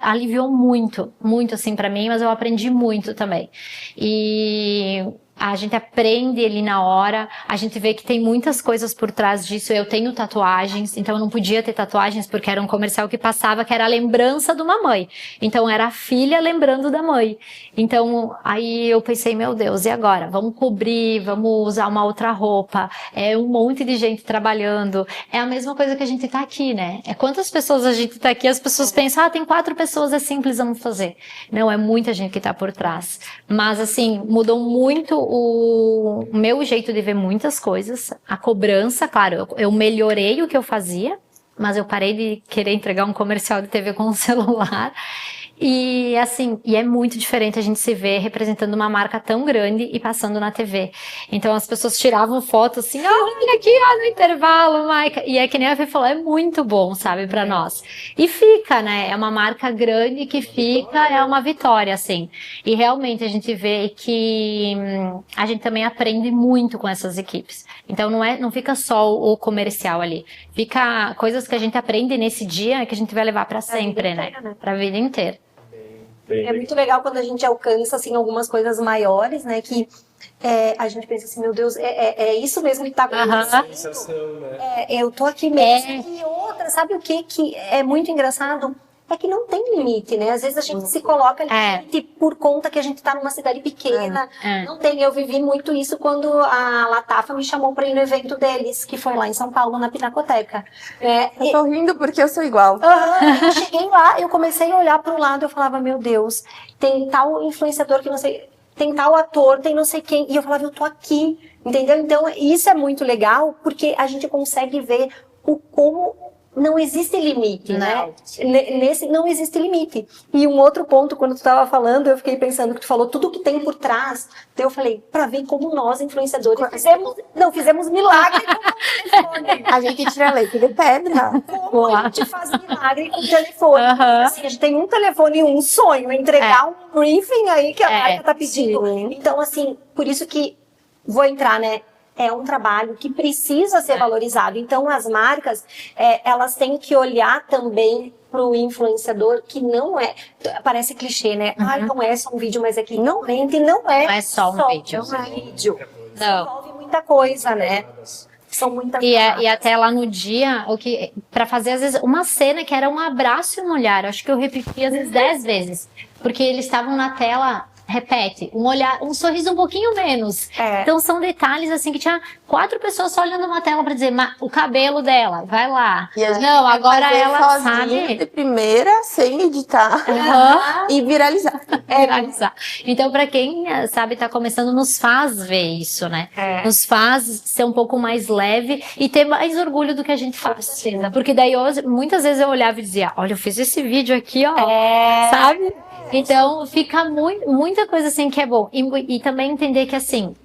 aliviou muito, muito assim pra mim, mas eu aprendi muito também. E a gente aprende ali na hora, a gente vê que tem muitas coisas por trás disso. Eu tenho tatuagens, então eu não podia ter tatuagens porque era um comercial que passava, que era a lembrança de uma mãe. Então era a filha lembrando da mãe. Então aí eu pensei, meu Deus, e agora? Vamos cobrir, vamos usar uma outra roupa, é um monte de gente trabalhando. É a mesma coisa que a gente tá aqui, né? É quantas pessoas a gente tá aqui, as pessoas pensam, tem 4 pessoas, é simples, vamos fazer. Não, é muita gente que tá por trás. Mas assim, mudou muito o meu jeito de ver muitas coisas, a cobrança, claro, eu melhorei o que eu fazia, mas eu parei de querer entregar um comercial de TV com o celular. E assim, e é muito diferente a gente se ver representando uma marca tão grande e passando na TV. Então as pessoas tiravam foto assim, olha aqui, no intervalo, Maica. E é que nem a Fê falou, é muito bom, sabe, pra nós. E fica, né, é uma marca grande que fica, é uma vitória, assim. E realmente a gente vê que a gente também aprende muito com essas equipes. Então não fica só o comercial ali. Fica coisas que a gente aprende nesse dia que a gente vai levar pra sempre, né? Pra vida inteira. É muito legal quando a gente alcança, assim, algumas coisas maiores, né, que a gente pensa assim, meu Deus, é isso mesmo que tá acontecendo. Eu tô aqui mesmo. E outra, sabe o que é muito engraçado? É que não tem limite, né? Às vezes a gente se coloca limite por conta que a gente tá numa cidade pequena. Não tem, eu vivi muito isso quando a Latafa me chamou para ir no evento deles, que foi lá em São Paulo, na Pinacoteca. Eu tô rindo porque eu sou igual. Eu cheguei lá, eu comecei a olhar para o lado, eu falava, meu Deus, tem tal influenciador que não sei, tem tal ator, tem não sei quem, e eu falava, eu tô aqui, entendeu? Então, isso é muito legal, porque a gente consegue ver como não existe limite, né? Não existe limite. E um outro ponto, quando tu estava falando, eu fiquei pensando que tu falou tudo que tem por trás. Então eu falei, para ver como nós, influenciadores, fizemos milagre com o telefone. A gente tira leite de pedra. Como a gente faz milagre com o telefone. Assim, a gente tem um telefone e um sonho, entregar um briefing aí que a marca tá pedindo. Então, assim, por isso que vou entrar, né? É um trabalho que precisa ser valorizado. Então, as marcas, elas têm que olhar também para o influenciador, que não é... Parece clichê, né? Não é só um vídeo, mas é que realmente não é. Não é só um vídeo. Envolve muita coisa, né? São muitas coisas. E até lá no dia, para fazer, às vezes, uma cena que era um abraço e um olhar. Acho que eu repeti, às vezes, 10 vezes. Porque eles estavam na tela... Repete, um olhar, um sorriso um pouquinho menos. Então são detalhes assim que tinha 4 pessoas só olhando uma tela pra dizer, o cabelo dela, vai lá. Não, agora ela sabe. De primeira, sem editar e viralizar. Viralizar. Então, pra quem sabe, tá começando, nos faz ver isso, né? Nos faz ser um pouco mais leve e ter mais orgulho do que a gente faz. Porque daí, muitas vezes eu olhava e dizia, olha, eu fiz esse vídeo aqui, ó. Sabe? Então, fica muita coisa assim que é bom. E também entender que, assim,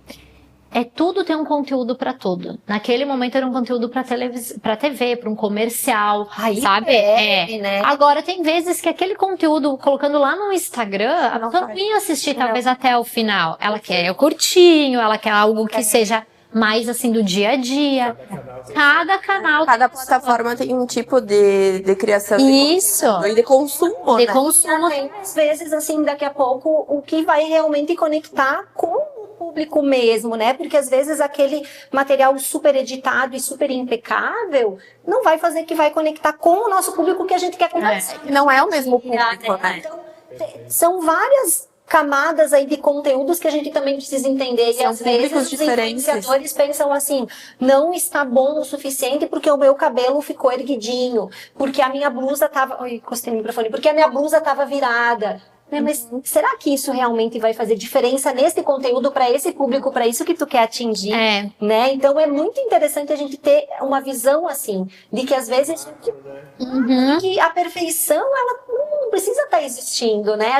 tudo tem um conteúdo pra tudo. Naquele momento era um conteúdo pra TV, pra um comercial, Aí sabe? né? Agora tem vezes que aquele conteúdo, colocando lá no Instagram, a pessoa não ia assistir talvez até o final. Ela quer o curtinho, ela quer algo que seja mais assim do dia a dia. Cada canal. Cada plataforma tem um tipo de criação Isso. e de consumo, De né? consumo. Às vezes, assim, daqui a pouco, o que vai realmente conectar com o público mesmo, né? Porque às vezes aquele material super editado e super impecável não vai fazer que vai conectar com o nosso público que a gente quer conversar. Não é o mesmo público, né? Então, são várias camadas aí de conteúdos que a gente também precisa entender. São e às vezes públicos os diferentes. influenciadores pensam assim, não está bom o suficiente porque o meu cabelo ficou erguidinho, porque a minha blusa tava... Ai, encostei no microfone. Porque a minha blusa tava virada. Né, mas será que isso realmente vai fazer diferença nesse conteúdo para esse público, para isso que tu quer atingir? Né? Então é muito interessante a gente ter uma visão assim, de que às vezes que a perfeição ela não precisa estar existindo, né?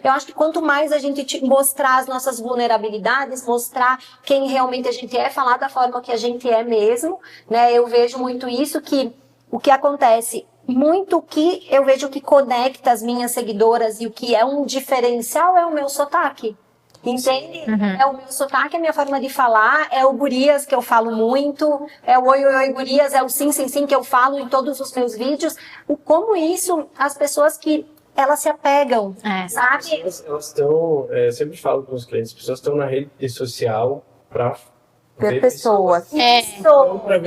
Eu acho que quanto mais a gente mostrar as nossas vulnerabilidades, mostrar quem realmente a gente é, falar da forma que a gente é mesmo, né? Eu vejo muito isso que o que acontece muito que eu vejo que conecta as minhas seguidoras e o que é um diferencial é o meu sotaque. Entende? É o meu sotaque, é a minha forma de falar, é o gurias que eu falo muito, é o oi, oi, oi, gurias, é o sim, sim, sim que eu falo em todos os meus vídeos. Como isso, as pessoas que elas se apegam, sabe? Elas estão, eu sempre falo com os clientes, as pessoas estão na rede social para Ver pessoas.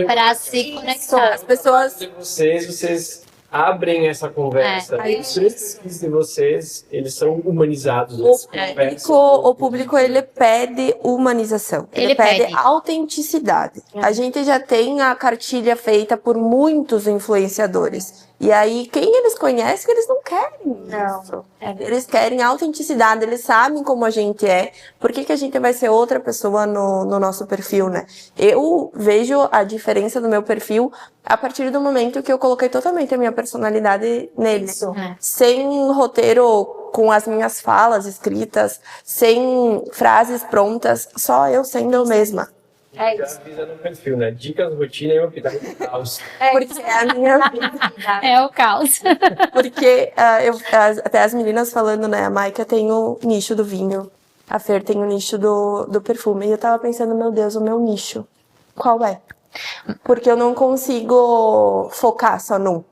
Para se conectar. As pessoas. Vocês abrem essa conversa. Os perfis de vocês, eles são humanizados. O público, ele pede humanização. Ele pede autenticidade. A gente já tem a cartilha feita por muitos influenciadores. E aí, quem eles conhecem, eles não querem isso. Eles querem autenticidade, eles sabem como a gente é. Por que a gente vai ser outra pessoa no nosso perfil, né? Eu vejo a diferença do meu perfil a partir do momento que eu coloquei totalmente a minha personalidade nele. Sem roteiro, com as minhas falas escritas, sem frases prontas, só eu sendo eu mesma. É isso. Avisa no perfil, né? Dicas, rotina e uma pitada de caos. Porque é a minha vida. É o caos. Porque até as meninas falando, né? A Maika tem o nicho do vinho, a Fer tem o nicho do perfume. E eu tava pensando, meu Deus, o meu nicho, qual é? Porque eu não consigo focar só num.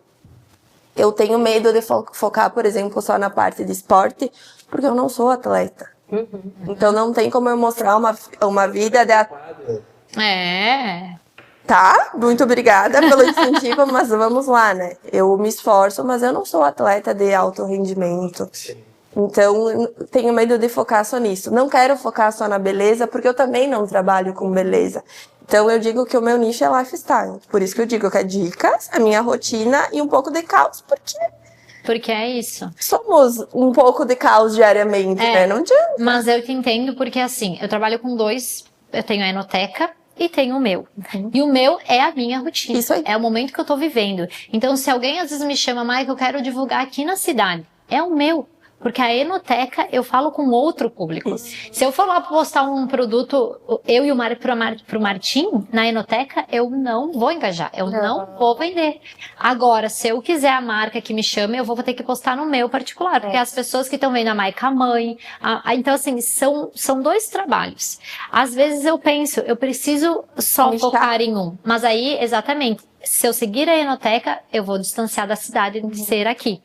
Eu tenho medo de focar, por exemplo, só na parte de esporte, porque eu não sou atleta. Então não tem como eu mostrar uma vida de Tá, muito obrigada pelo incentivo, mas vamos lá, né? Eu me esforço, mas eu não sou atleta de alto rendimento. Então, tenho medo de focar só nisso. Não quero focar só na beleza, porque eu também não trabalho com beleza. Então, eu digo que o meu nicho é lifestyle. Por isso que eu digo que é dicas, a minha rotina e um pouco de caos, Porque é isso. somos um pouco de caos diariamente, né? Não adianta. Mas eu te entendo porque, assim, eu trabalho com dois. Eu tenho a Enoteca e tenho o meu. E o meu é a minha rotina. Isso aí. É o momento que eu tô vivendo. Então, se alguém às vezes me chama, Maika, eu quero divulgar aqui na cidade. É o meu. Porque a Enoteca, eu falo com outro público. Se eu for lá postar um produto, eu e o pro Martim, na Enoteca, eu não vou engajar. Eu não vou vender. Agora, se eu quiser a marca que me chama, eu vou ter que postar no meu particular. Porque as pessoas que estão vendo a Maika mãe. Então, assim, são dois trabalhos. Às vezes eu penso, eu preciso só focar em um. Mas aí, exatamente, se eu seguir a Enoteca, eu vou distanciar da cidade de ser aqui.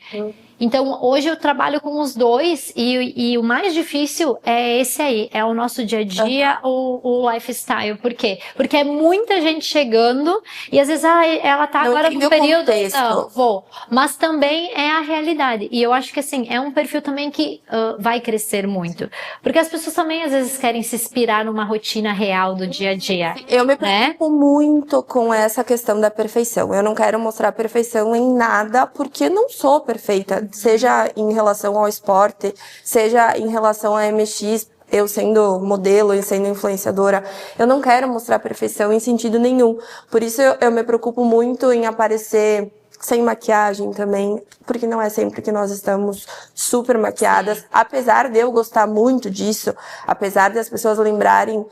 Então, hoje eu trabalho com os dois e o mais difícil é esse aí, é o nosso dia a dia, o lifestyle. Por quê? Porque é muita gente chegando e às vezes ela tá Não agora entende no o período, contexto. não, vou. Mas também é a realidade. E eu acho que assim, é um perfil também que vai crescer muito. Porque as pessoas também às vezes querem se inspirar numa rotina real do dia a dia. Eu me né? preocupo muito com essa questão da perfeição. Eu não quero mostrar perfeição em nada, porque eu não sou perfeita. Seja em relação ao esporte, seja em relação a MX, eu sendo modelo e sendo influenciadora, eu não quero mostrar perfeição em sentido nenhum. Por isso eu me preocupo muito em aparecer sem maquiagem também, porque não é sempre que nós estamos super maquiadas. Apesar de eu gostar muito disso, apesar das pessoas lembrarem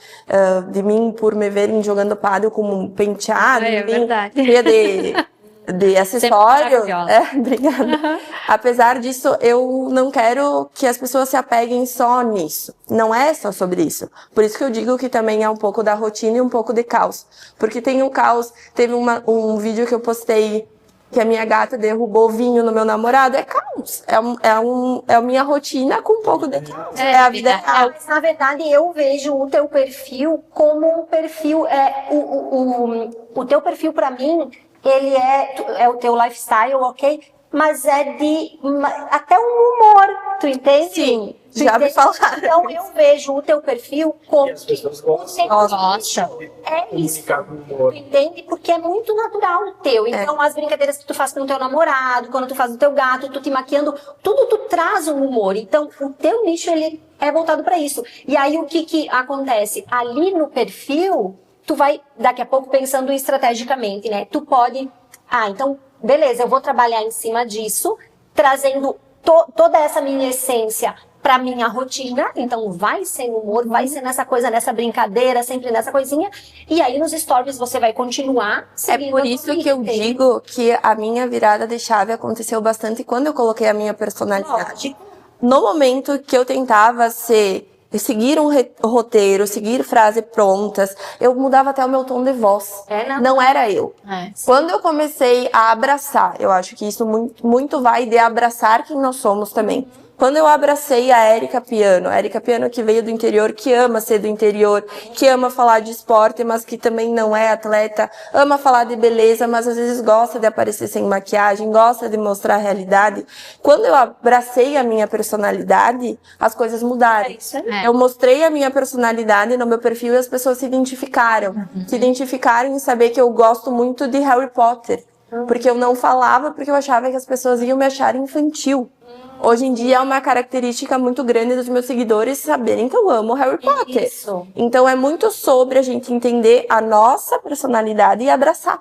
de mim por me verem jogando pádel como um penteado, É verdade. cheia de acessórios. Obrigada. Apesar disso, eu não quero que as pessoas se apeguem só nisso. Não é só sobre isso. Por isso que eu digo que também é um pouco da rotina e um pouco de caos. Porque tem um caos, teve um vídeo que eu postei que a minha gata derrubou vinho no meu namorado, é caos. É a minha rotina com um pouco de caos. É a vida real. Mas, na verdade, eu vejo o teu perfil como um perfil... O teu perfil, pra mim, ele é o teu lifestyle, ok? Mas é até um humor, tu entende? Sim, Tu já me entende? falaram. Então eu vejo o teu perfil como E as pessoas gostam. Gostam. é isso. Comunicar com o humor. Tu entende? Porque é muito natural o teu. Então, as brincadeiras que tu faz com o teu namorado, quando tu faz o teu gato, tu te maquiando, tudo tu traz um humor. Então, o teu nicho, ele é voltado pra isso. E aí, o que acontece? Ali no perfil, tu vai, daqui a pouco, pensando estrategicamente, né? Tu pode... então, beleza, eu vou trabalhar em cima disso, trazendo toda essa minha essência pra minha rotina. Então, vai ser no humor, vai ser nessa coisa, nessa brincadeira, sempre nessa coisinha. E aí, nos stories, você vai continuar É seguindo por a isso tua que eu vida. digo que a minha virada de chave aconteceu bastante quando eu coloquei a minha personalidade. Lógico. No momento que eu tentava seguir um roteiro, seguir frases prontas, eu mudava até o meu tom de voz. Não era eu. Quando eu comecei a abraçar, eu acho que isso muito vai de abraçar quem nós somos também. Quando eu abracei a Érica Piano que veio do interior, que ama ser do interior, que ama falar de esporte, mas que também não é atleta, ama falar de beleza, mas às vezes gosta de aparecer sem maquiagem, gosta de mostrar a realidade. Quando eu abracei a minha personalidade, as coisas mudaram. Eu mostrei a minha personalidade no meu perfil e as pessoas se identificaram. Se identificaram em saber que eu gosto muito de Harry Potter. Porque eu não falava, porque eu achava que as pessoas iam me achar infantil. Hoje em dia é uma característica muito grande dos meus seguidores saberem que eu amo Harry Potter. Isso. Então é muito sobre a gente entender a nossa personalidade e abraçar.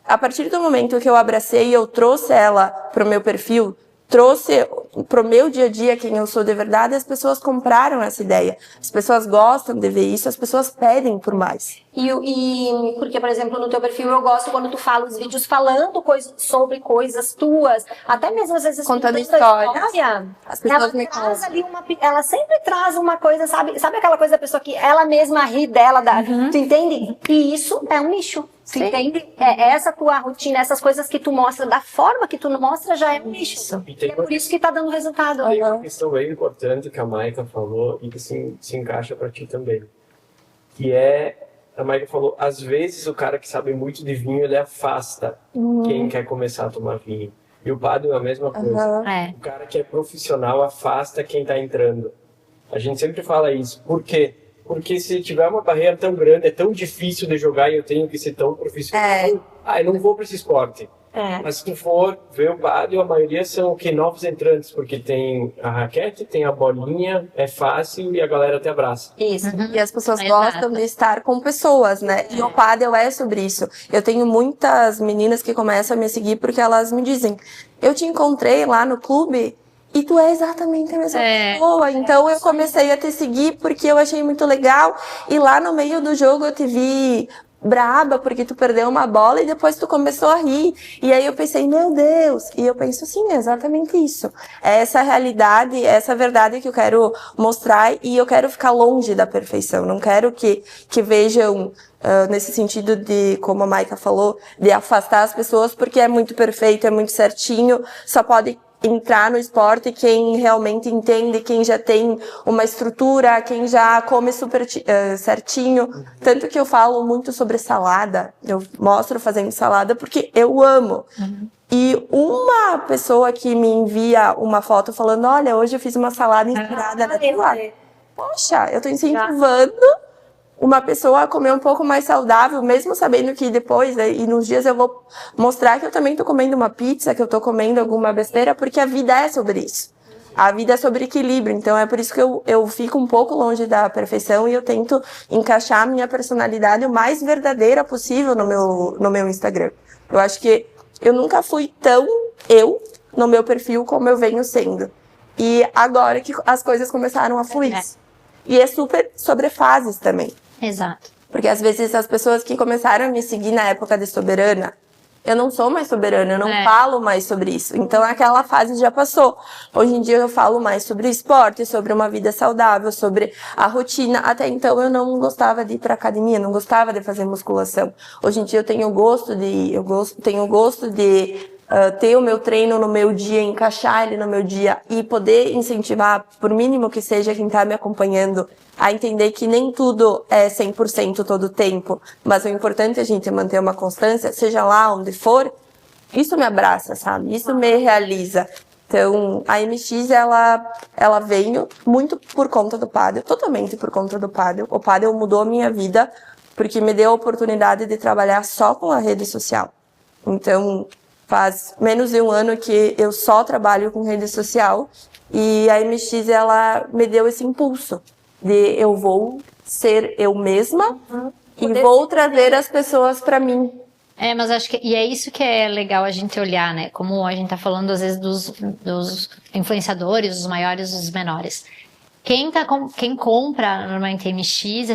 A partir do momento que eu abracei e eu trouxe ela pro meu perfil, trouxe pro meu dia a dia quem eu sou de verdade, as pessoas compraram essa ideia. As pessoas gostam de ver isso, as pessoas pedem por mais. E porque, por exemplo, no teu perfil eu gosto quando tu fala os vídeos falando sobre coisas tuas, até mesmo às vezes Contando a história. As pessoas ela me traz contam. ali ela sempre traz uma coisa, sabe aquela coisa da pessoa que ela mesma ri dela, tu entende? E isso é um nicho. Tu entende? Essa tua rotina, essas coisas que tu mostra, da forma que tu mostra, já é um nicho. E E é por isso que tá dando resultado. Tem uma questão bem importante que a Maika falou e que se encaixa pra ti também. Que a Maika falou, às vezes o cara que sabe muito de vinho, ele afasta quem quer começar a tomar vinho. E o padre é a mesma coisa. O cara que é profissional afasta quem tá entrando. A gente sempre fala isso. Por quê? Porque se tiver uma barreira tão grande, é tão difícil de jogar e eu tenho que ser tão profissional. Eu não vou para esse esporte. Mas se tu for ver o pádel, a maioria são novos entrantes, porque tem a raquete, tem a bolinha, é fácil e a galera te abraça. Isso. E as pessoas gostam de estar com pessoas, né? E o pádel é sobre isso. Eu tenho muitas meninas que começam a me seguir porque elas me dizem, eu te encontrei lá no clube e tu é exatamente a mesma pessoa. Então eu comecei a te seguir porque eu achei muito legal. E lá no meio do jogo eu te vi braba porque tu perdeu uma bola e depois tu começou a rir. E aí eu pensei, meu Deus. E eu penso, sim, é exatamente isso. É essa realidade, essa verdade que eu quero mostrar e eu quero ficar longe da perfeição. Não quero que vejam nesse sentido de, como a Maika falou, de afastar as pessoas porque é muito perfeito, é muito certinho, só pode entrar no esporte quem realmente entende, quem já tem uma estrutura, quem já come super certinho. Tanto que eu falo muito sobre salada, eu mostro fazendo salada porque eu amo. E uma pessoa que me envia uma foto falando, olha, hoje eu fiz uma salada inspirada na tua. Poxa, eu tô incentivando uma pessoa a comer um pouco mais saudável, mesmo sabendo que depois, e nos dias eu vou mostrar que eu também tô comendo uma pizza, que eu tô comendo alguma besteira, porque a vida é sobre isso. A vida é sobre equilíbrio, então é por isso que eu fico um pouco longe da perfeição e eu tento encaixar a minha personalidade o mais verdadeira possível no meu Instagram. Eu acho que Eu nunca fui tão eu no meu perfil como eu venho sendo. E agora que as coisas começaram a fluir. E é super sobre fases também. Exato. Porque às vezes as pessoas que começaram a me seguir na época de Soberana, eu não sou mais soberana, eu não falo mais sobre isso. Então aquela fase já passou. Hoje em dia eu falo mais sobre o esporte, sobre uma vida saudável, sobre a rotina. Até então eu não gostava de ir pra academia, não gostava de fazer musculação. Hoje em dia eu tenho gosto de ter o meu treino no meu dia, encaixar ele no meu dia e poder incentivar, por mínimo que seja, quem tá me acompanhando a entender que nem tudo é 100% todo o tempo, mas o importante é a gente manter uma constância, seja lá onde for. Isso me abraça, sabe? Isso me realiza. Então, a MX, ela veio muito por conta do pádel, totalmente por conta do pádel. O pádel mudou a minha vida porque me deu a oportunidade de trabalhar só com a rede social. Então, faz menos de um ano que eu só trabalho com rede social e a MX, ela me deu esse impulso de eu vou ser eu mesma e vou trazer as pessoas para mim. Mas acho que, e é isso que é legal a gente olhar, né? Como a gente tá falando às vezes dos influenciadores, os maiores, os menores. Quem compra normalmente MX,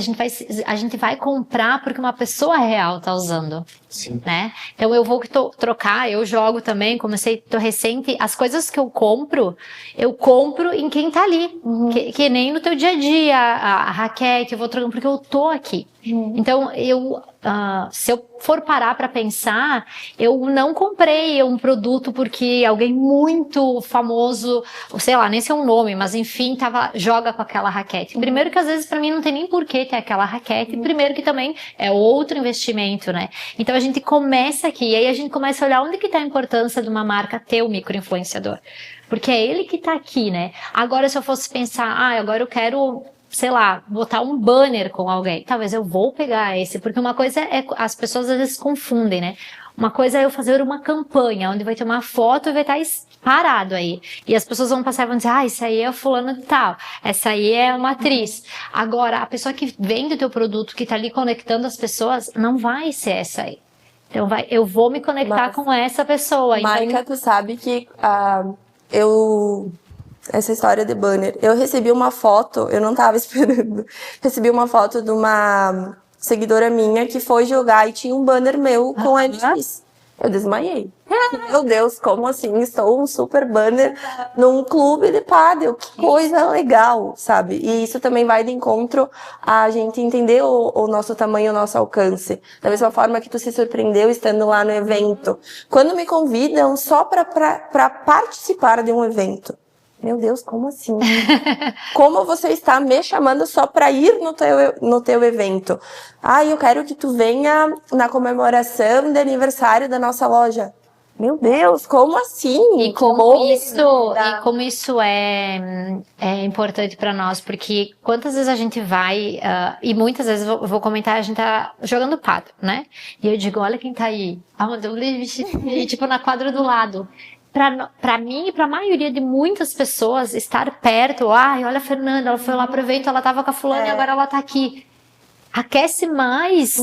a gente vai comprar porque uma pessoa real tá usando. Sim. Né? Então eu vou trocar, eu jogo também, tô recente, as coisas que eu compro em quem tá ali. Que nem no teu dia a dia, a raquete, eu vou trocando porque eu tô aqui. Então se eu for parar pra pensar, eu não comprei um produto porque alguém muito famoso, sei lá, nem sei um nome, mas enfim, joga com aquela raquete. Primeiro que às vezes pra mim não tem nem porquê ter aquela raquete, primeiro que também é outro investimento, né? Então a gente começa aqui, e aí a gente começa a olhar onde que tá a importância de uma marca ter o micro-influenciador. Porque é ele que tá aqui, né? Agora se eu fosse pensar, agora eu quero, sei lá, botar um banner com alguém. Talvez eu vou pegar esse, porque uma coisa as pessoas às vezes confundem, né? Uma coisa é eu fazer uma campanha, onde vai ter uma foto e vai estar parado aí. E as pessoas vão passar e vão dizer, isso aí é fulano de tal, essa aí é uma atriz. Agora, a pessoa que vende o teu produto, que tá ali conectando as pessoas, não vai ser essa aí. Então eu vou me conectar com essa pessoa. Maica, tu sabe que essa história de banner, eu recebi uma foto, eu não tava esperando, recebi uma foto de uma seguidora minha que foi jogar e tinha um banner meu com a MX. Eu desmaiei. Meu Deus, como assim? Estou um super banner num clube de pádel. Que coisa legal, sabe? E isso também vai de encontro a gente entender o nosso tamanho, o nosso alcance. Da mesma forma que tu se surpreendeu estando lá no evento. Quando me convidam só para participar de um evento. Meu Deus, como assim? Como você está me chamando só para ir no teu evento? Eu quero que tu venha na comemoração de aniversário da nossa loja. Meu Deus, como assim? E como isso é importante para nós, porque quantas vezes a gente vai, e muitas vezes eu vou comentar, a gente tá jogando pádel, né? E eu digo, olha quem tá aí. E tipo na quadra do lado. Pra mim e pra maioria de muitas pessoas, estar perto, olha a Fernanda, ela foi lá pro evento, ela tava com a fulana e agora ela tá aqui. Aquece mais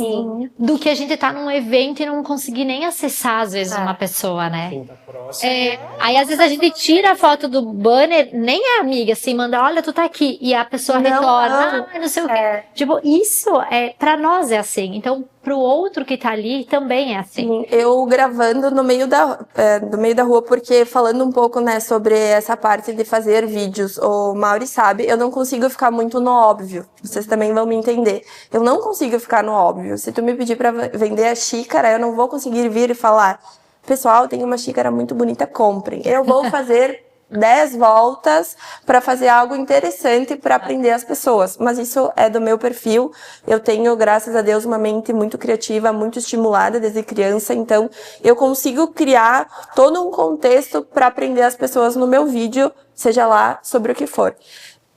do que a gente tá num evento e não conseguir nem acessar, às vezes, uma pessoa, né? Quem tá próximo. Aí, às vezes, a gente tira a foto do banner, nem é amiga, assim, manda, olha, tu tá aqui. E a pessoa retorna, não sei o quê. Tipo, isso pra nós é assim. Então, pro outro que tá ali, também é assim. Sim, eu gravando no meio da rua, porque falando um pouco, né, sobre essa parte de fazer vídeos, o Mauri sabe, eu não consigo ficar muito no óbvio. Vocês também vão me entender. Eu não consigo ficar no óbvio. Se tu me pedir pra vender a xícara, eu não vou conseguir vir e falar, pessoal, tem uma xícara muito bonita, comprem. Eu vou fazer 10 voltas para fazer algo interessante para aprender as pessoas. Mas isso é do meu perfil. Eu tenho, graças a Deus, uma mente muito criativa, muito estimulada desde criança. Então, eu consigo criar todo um contexto para aprender as pessoas no meu vídeo, seja lá sobre o que for.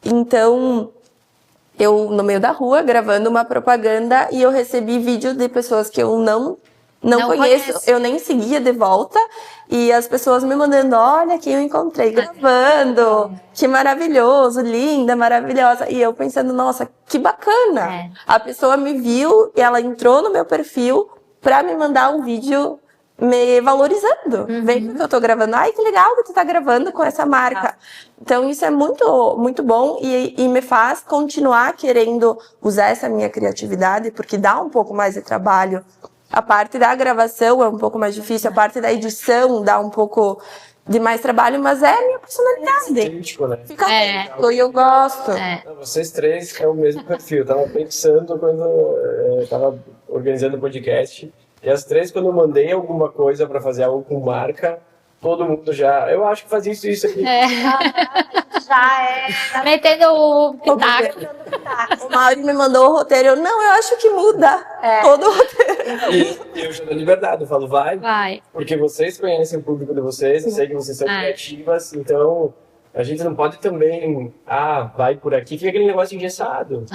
Então, eu, no meio da rua, gravando uma propaganda, e eu recebi vídeo de pessoas que eu não conheço, eu nem seguia de volta, e as pessoas me mandando, olha quem eu encontrei gravando, que maravilhoso, linda, maravilhosa, e eu pensando, nossa, que bacana, a pessoa me viu, e ela entrou no meu perfil pra me mandar um vídeo me valorizando, vendo que eu tô gravando. Ai, que legal que tu tá gravando com essa marca. Então isso é muito, muito bom e me faz continuar querendo usar essa minha criatividade, porque dá um pouco mais de trabalho. A parte da gravação é um pouco mais difícil, a parte da edição dá um pouco de mais trabalho, mas é a minha personalidade. Crítico, né? Fica autêntico e eu gosto. Não, vocês três é o mesmo perfil. Eu tava pensando quando eu tava organizando o podcast. E as três, quando eu mandei alguma coisa pra fazer algo com marca, todo mundo já... Eu acho que fazia isso aqui. Já é. Metendo o pitaco. O Mauri me mandou o roteiro, eu acho que muda todo o roteiro. E eu já dou liberdade, eu falo, Vai. porque vocês conhecem o público de vocês, eu sei que vocês são criativas, então a gente não pode também, vai por aqui, fica aquele negócio engessado.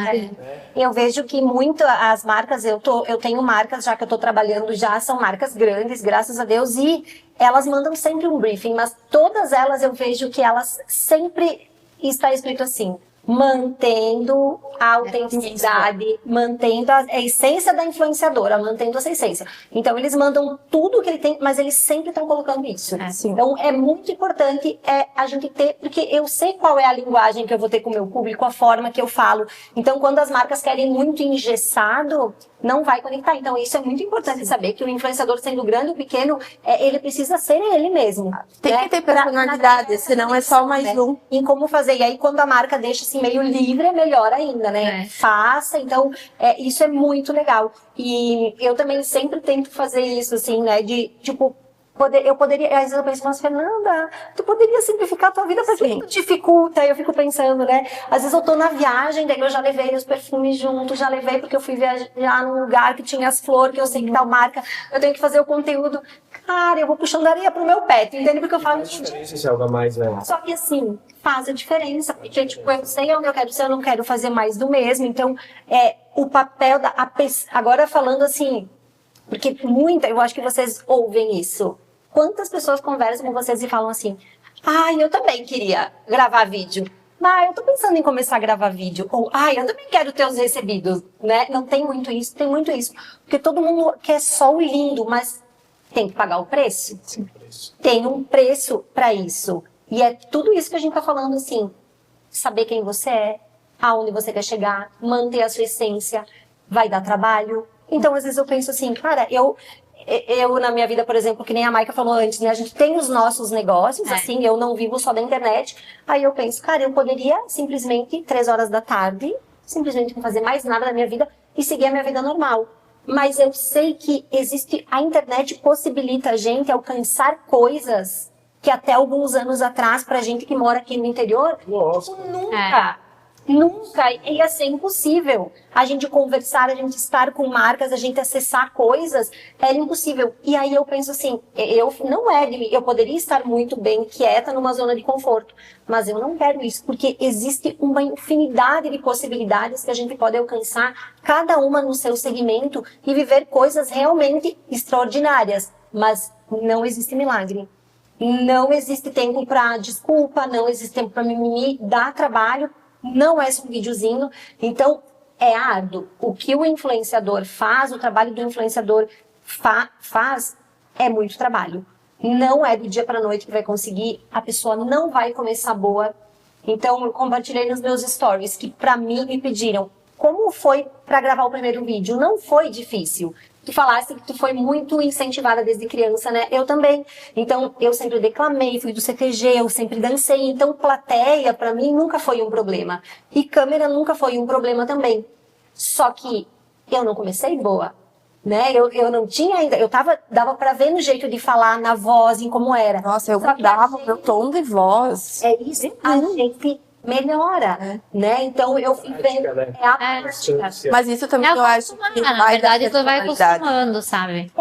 Eu vejo que muito as marcas, eu tenho marcas já que eu tô trabalhando já, são marcas grandes, graças a Deus, e elas mandam sempre um briefing, mas todas elas eu vejo que elas sempre está escrito assim: mantendo a autenticidade, mantendo a essência da influenciadora, mantendo essa essência. Então, eles mandam tudo que ele tem, mas eles sempre estão colocando isso. Então, é muito importante a gente ter, porque eu sei qual é a linguagem que eu vou ter com o meu público, a forma que eu falo. Então, quando as marcas querem muito engessado, não vai conectar. Então, isso é muito importante saber que o influenciador, sendo grande ou pequeno, ele precisa ser ele mesmo. Tem que ter personalidade, senão é só mais um. Em como fazer. E aí, quando a marca deixa assim meio livre, é melhor ainda, né? Faça. Então, isso é muito legal. E eu também sempre tento fazer isso, assim, né? De, tipo, eu poderia, às vezes eu penso, mas Fernanda, tu poderia simplificar a tua vida, pra que tu dificulta? Eu fico pensando, né? Às vezes eu tô na viagem, daí eu já levei os perfumes junto, já levei porque eu fui viajar num lugar que tinha as flores, que eu sei que tal marca, eu tenho que fazer o conteúdo. Cara, eu vou puxando areia pro meu pé, tu entende? Porque eu falo... Faz diferença se algo a mais, né? Só que assim, faz a diferença, porque tipo, eu sei onde eu quero ser, eu não quero fazer mais do mesmo, então o papel da... Agora falando assim, porque eu acho que vocês ouvem isso. Quantas pessoas conversam com vocês e falam assim: eu também queria gravar vídeo. Eu tô pensando em começar a gravar vídeo. Ou, eu também quero ter os recebidos, né? Não tem muito isso, tem muito isso. Porque todo mundo quer só o lindo, mas tem que pagar o preço. Sim, Tem um preço para isso. E é tudo isso que a gente tá falando, assim. Saber quem você é, aonde você quer chegar, manter a sua essência, vai dar trabalho. Então, às vezes eu penso assim, cara, eu na minha vida, por exemplo, que nem a Maika falou antes, né? A gente tem os nossos negócios, assim, eu não vivo só da internet. Aí eu penso, cara, eu poderia simplesmente, 3 horas da tarde, simplesmente não fazer mais nada da minha vida e seguir a minha vida normal. Mas eu sei que a internet possibilita a gente alcançar coisas que até alguns anos atrás, pra gente que mora aqui no interior, nunca ia ser impossível. A gente conversar, a gente estar com marcas, a gente acessar coisas, era impossível. E aí eu penso assim, eu poderia estar muito bem quieta numa zona de conforto, mas eu não quero isso, porque existe uma infinidade de possibilidades que a gente pode alcançar, cada uma no seu segmento, e viver coisas realmente extraordinárias. Mas não existe milagre. Não existe tempo para desculpa, não existe tempo para mimimi, dá trabalho. Não é só um videozinho, então é árduo. O que o influenciador faz, o trabalho do influenciador faz, é muito trabalho. Não é do dia para a noite que vai conseguir, a pessoa não vai começar boa. Então eu compartilhei nos meus stories que para mim me pediram como foi para gravar o primeiro vídeo. Não foi difícil. Tu falaste que tu foi muito incentivada desde criança, né? Eu também. Então, eu sempre declamei, fui do CTG, eu sempre dancei. Então, plateia, pra mim, nunca foi um problema. E câmera nunca foi um problema também. Só que eu não comecei boa, né? Eu não tinha ainda... dava pra ver no jeito de falar, na voz, em como era. Nossa, eu mudava o meu tom de voz. É isso, a gente melhora, né? Então eu fui vendo a prática. Mas isso também eu acho que na vai verdade, da tu vai personalidade. acostumando, sabe?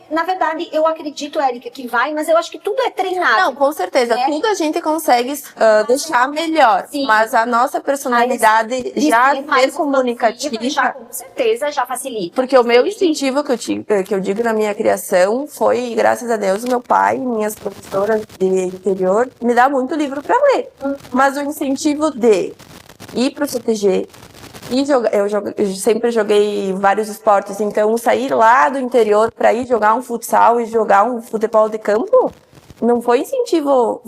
Na verdade, eu acredito, Érica, que vai, mas eu acho que tudo é treinado. Não, com certeza. Tudo a gente consegue deixar melhor. Sim. Mas a nossa personalidade já ser comunicativa. Já, com certeza, já facilita. Porque o meu incentivo que eu digo na minha criação foi, graças a Deus, meu pai e minhas professoras de interior me dá muito livro para ler. Mas o incentivo de ir pro CTG, Eu sempre joguei vários esportes, então sair lá do interior para ir jogar um futsal e jogar um futebol de campo não foi incentivo,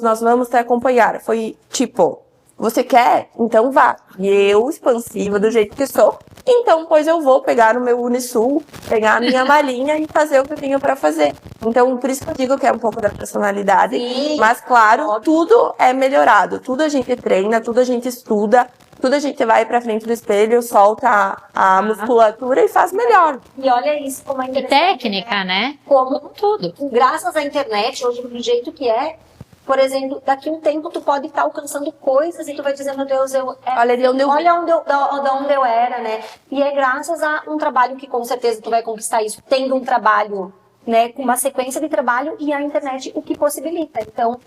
nós vamos te acompanhar. Foi tipo, você quer? Então vá. E eu, expansiva do jeito que sou, então pois eu vou pegar o meu Unisul, pegar a minha malinha e fazer o que eu tenho para fazer. Então, por isso que eu digo que é um pouco da personalidade. Sim, Mas, claro, óbvio. tudo é melhorado. Tudo a gente treina, tudo a gente estuda, tudo a gente vai pra frente do espelho, solta a musculatura e faz melhor. E olha isso como é E interessante. técnica, né? Como Tudo. graças à internet, hoje do jeito que é, por exemplo, daqui a um tempo tu pode estar alcançando coisas e tu vai dizer, meu Deus, Olha de onde eu olha da onde eu era, né? E é graças a um trabalho que com certeza tu vai conquistar isso, tendo um trabalho, né, com uma sequência de trabalho e a internet o que possibilita. Então,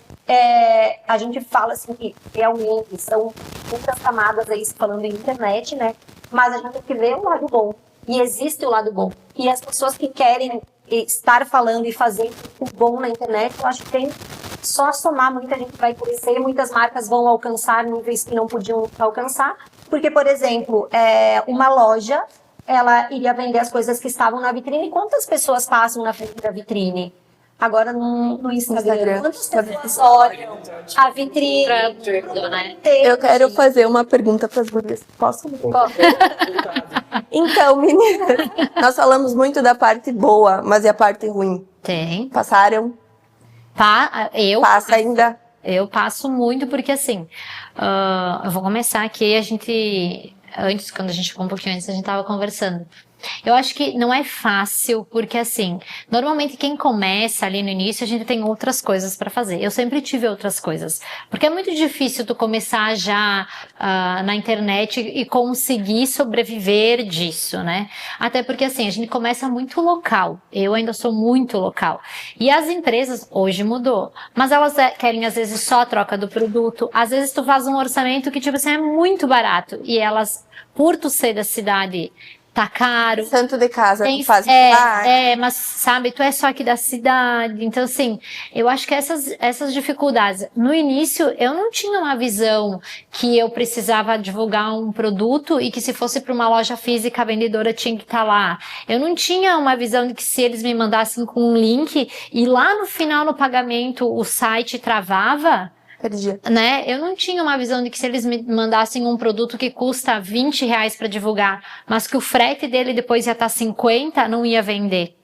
a gente fala assim que realmente são muitas camadas aí falando em internet, né? Mas a gente tem que ver o lado bom. E existe o lado bom. E as pessoas que querem estar falando e fazer o bom na internet, eu acho que tem só somar, muita gente vai crescer, muitas marcas vão alcançar níveis que não podiam alcançar, porque, por exemplo, uma loja, ela iria vender as coisas que estavam na vitrine. Quantas pessoas passam na frente da vitrine? Agora no Instagram. Quantas pessoas olham a vitrine? Tudo, né? Eu quero fazer uma pergunta para as gurias. Posso? Então, meninas, nós falamos muito da parte boa, mas e a parte ruim? Tem. Passaram? Passa ainda? Eu passo muito porque assim, eu vou começar aqui, antes, quando a gente ficou um pouquinho antes, a gente tava conversando. Eu acho que não é fácil, porque assim, normalmente quem começa ali no início, a gente tem outras coisas pra fazer. Eu sempre tive outras coisas. Porque é muito difícil tu começar já na internet e conseguir sobreviver disso, né? Até porque assim, a gente começa muito local. Eu ainda sou muito local. E as empresas, hoje mudou, mas elas querem às vezes só a troca do produto. Às vezes tu faz um orçamento que tipo assim, é muito barato. E elas, por tu ser da cidade, tá caro. Santo de casa, tu faz mas sabe, tu é só aqui da cidade. Então, assim, eu acho que essas dificuldades. No início, eu não tinha uma visão que eu precisava divulgar um produto e que se fosse para uma loja física, a vendedora tinha que estar lá. Eu não tinha uma visão de que se eles me mandassem com um link e lá no final, no pagamento, o site travava, perdi. Né? Eu não tinha uma visão de que se eles me mandassem um produto que custa R$20 para divulgar, mas que o frete dele depois ia estar 50, não ia vender.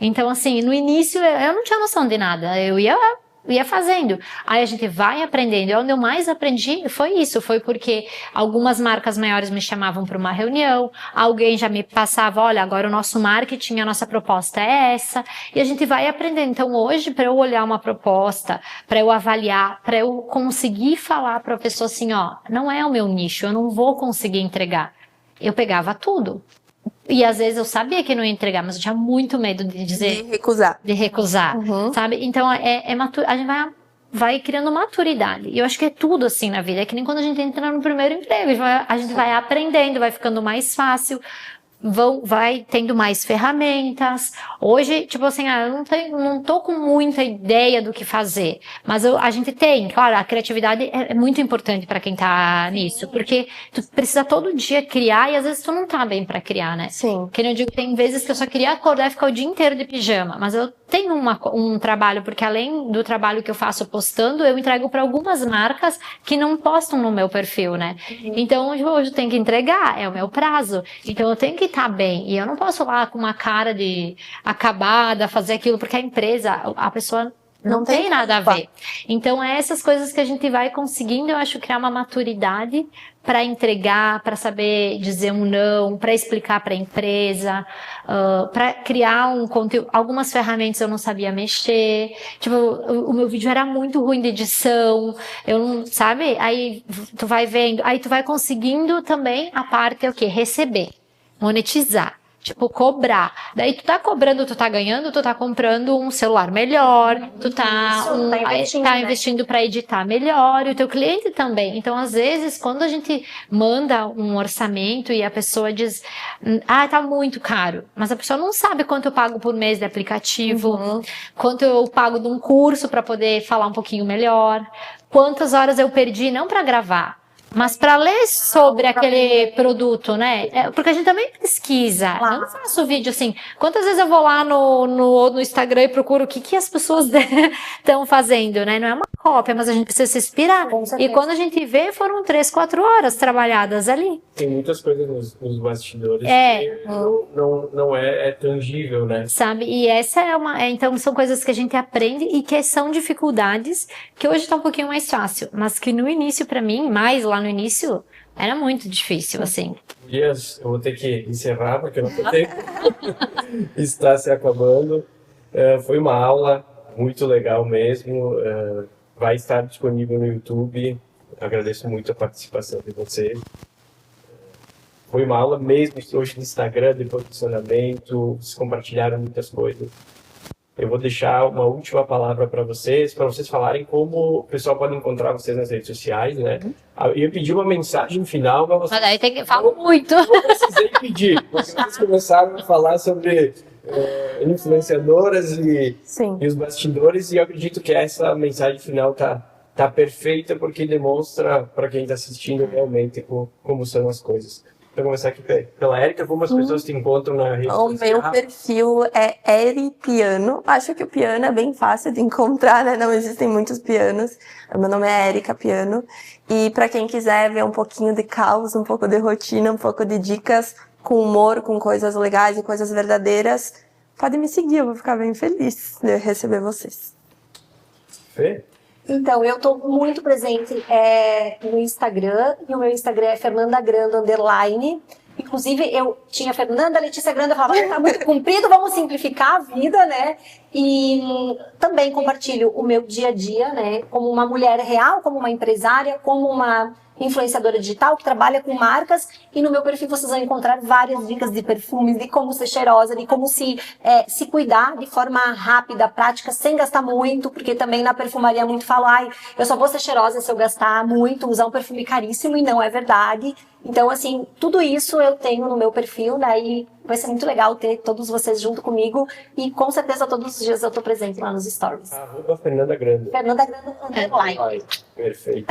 Então, assim, no início eu não tinha noção de nada. Eu ia fazendo. Aí a gente vai aprendendo. E onde eu mais aprendi foi isso. Foi porque algumas marcas maiores me chamavam para uma reunião. Alguém já me passava, olha, agora o nosso marketing, a nossa proposta é essa. E a gente vai aprendendo. Então hoje, para eu olhar uma proposta, para eu avaliar, para eu conseguir falar para a pessoa assim, ó, não é o meu nicho, eu não vou conseguir entregar. Eu pegava tudo. E às vezes eu sabia que não ia entregar, mas eu tinha muito medo de dizer... De recusar, sabe? Então, a gente vai criando maturidade. E eu acho que é tudo assim na vida. É que nem quando a gente entra no primeiro emprego. A gente vai aprendendo, vai ficando mais fácil. Vai tendo mais ferramentas. Hoje, tipo assim, eu não tô com muita ideia do que fazer. Mas a gente tem, claro, a criatividade é muito importante pra quem tá nisso. Porque tu precisa todo dia criar e às vezes tu não tá bem pra criar, né? Sim. Que eu digo, tem vezes que eu só queria acordar e ficar o dia inteiro de pijama. Mas eu tenho um trabalho, porque além do trabalho que eu faço postando, eu entrego pra algumas marcas que não postam no meu perfil, né? Então, hoje eu tenho que entregar, é o meu prazo. Então, eu tenho que estar bem. E eu não posso lá com uma cara de acabada, fazer aquilo, porque a empresa, a pessoa não tem nada a ver. Então, é essas coisas que a gente vai conseguindo, eu acho, criar uma maturidade para entregar, para saber dizer um não, para explicar para a empresa, para criar um conteúdo. Algumas ferramentas eu não sabia mexer. Tipo, o meu vídeo era muito ruim de edição. Eu não, sabe? Aí tu vai vendo, aí tu vai conseguindo também a parte, o quê? Receber, monetizar. Tipo, cobrar. Daí tu tá cobrando, tu tá ganhando, tu tá comprando um celular melhor, tu tá investindo pra editar melhor, e o teu cliente também. Então, às vezes, quando a gente manda um orçamento e a pessoa diz, tá muito caro, mas a pessoa não sabe quanto eu pago por mês de aplicativo, quanto eu pago de um curso pra poder falar um pouquinho melhor, quantas horas eu perdi, não pra gravar, Mas para ler sobre aquele produto, né? Porque a gente também pesquisa. Eu não faço vídeo assim. Quantas vezes eu vou lá no Instagram e procuro o que as pessoas estão fazendo, né? Não é uma cópia, mas a gente precisa se inspirar. E quando a gente vê, foram 3, 4 horas trabalhadas ali. Tem muitas coisas nos bastidores que não é tangível, né? Sabe? E essa então são coisas que a gente aprende e que são dificuldades que hoje tá um pouquinho mais fácil, mas que no início para mim, mais lá no início, era muito difícil, assim. Elias, eu vou ter que encerrar porque eu não vou ter está se acabando. Foi uma aula muito legal mesmo. Vai estar disponível no YouTube. Agradeço muito a participação de você. Foi uma aula mesmo hoje no Instagram de posicionamento. Vocês compartilharam muitas coisas. Eu vou deixar uma última palavra para vocês falarem como o pessoal pode encontrar vocês nas redes sociais, né? Eu ia pedir uma mensagem final para vocês. Mas daí tem que falar muito. Não precisei pedir, porque vocês começaram a falar sobre influenciadoras e os bastidores, e eu acredito que essa mensagem final tá perfeita, porque demonstra para quem está assistindo realmente como são as coisas. Vou começar aqui pela Érica, como as pessoas te encontram na rede social? O meu perfil é Eri Piano. Acho que o piano é bem fácil de encontrar, né? Não existem muitos pianos. Meu nome é Érica Piano. E para quem quiser ver um pouquinho de caos, um pouco de rotina, um pouco de dicas com humor, com coisas legais e coisas verdadeiras, pode me seguir, eu vou ficar bem feliz de receber vocês. Fê? Então, eu estou muito presente no Instagram, e o meu Instagram é Fernanda Grando _. Inclusive, eu tinha Fernanda Letícia Grando, eu falava, tá muito comprido, vamos simplificar a vida, né? E também compartilho o meu dia a dia, né? Como uma mulher real, como uma empresária, como uma influenciadora digital que trabalha com marcas, e no meu perfil vocês vão encontrar várias dicas de perfumes, de como ser cheirosa, de como se cuidar de forma rápida, prática, sem gastar muito, porque também na perfumaria muito falam, eu só vou ser cheirosa se eu gastar muito, usar um perfume caríssimo, e não é verdade. Então, assim, tudo isso eu tenho no meu perfil, daí vai ser muito legal ter todos vocês junto comigo, e com certeza todos os dias eu tô presente lá nos stories. Fernanda Grando. Fernanda Grando _. Perfeito.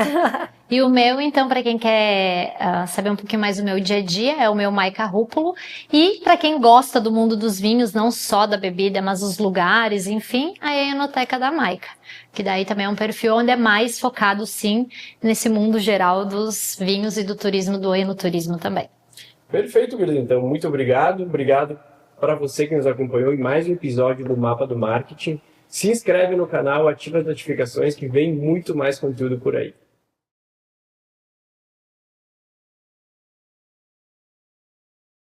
E o meu, então, para quem quer saber um pouquinho mais do meu dia a dia, é o meu Maica Rúpulo. E para quem gosta do mundo dos vinhos, não só da bebida, mas os lugares, enfim, aí é a Enoteca da Maica. Que daí também é um perfil onde é mais focado, sim, nesse mundo geral dos vinhos e do turismo, do enoturismo também. Perfeito, querido. Então, muito obrigado. Obrigado para você que nos acompanhou em mais um episódio do Mapa do Marketing. Se inscreve no canal, ativa as notificações que vem muito mais conteúdo por aí.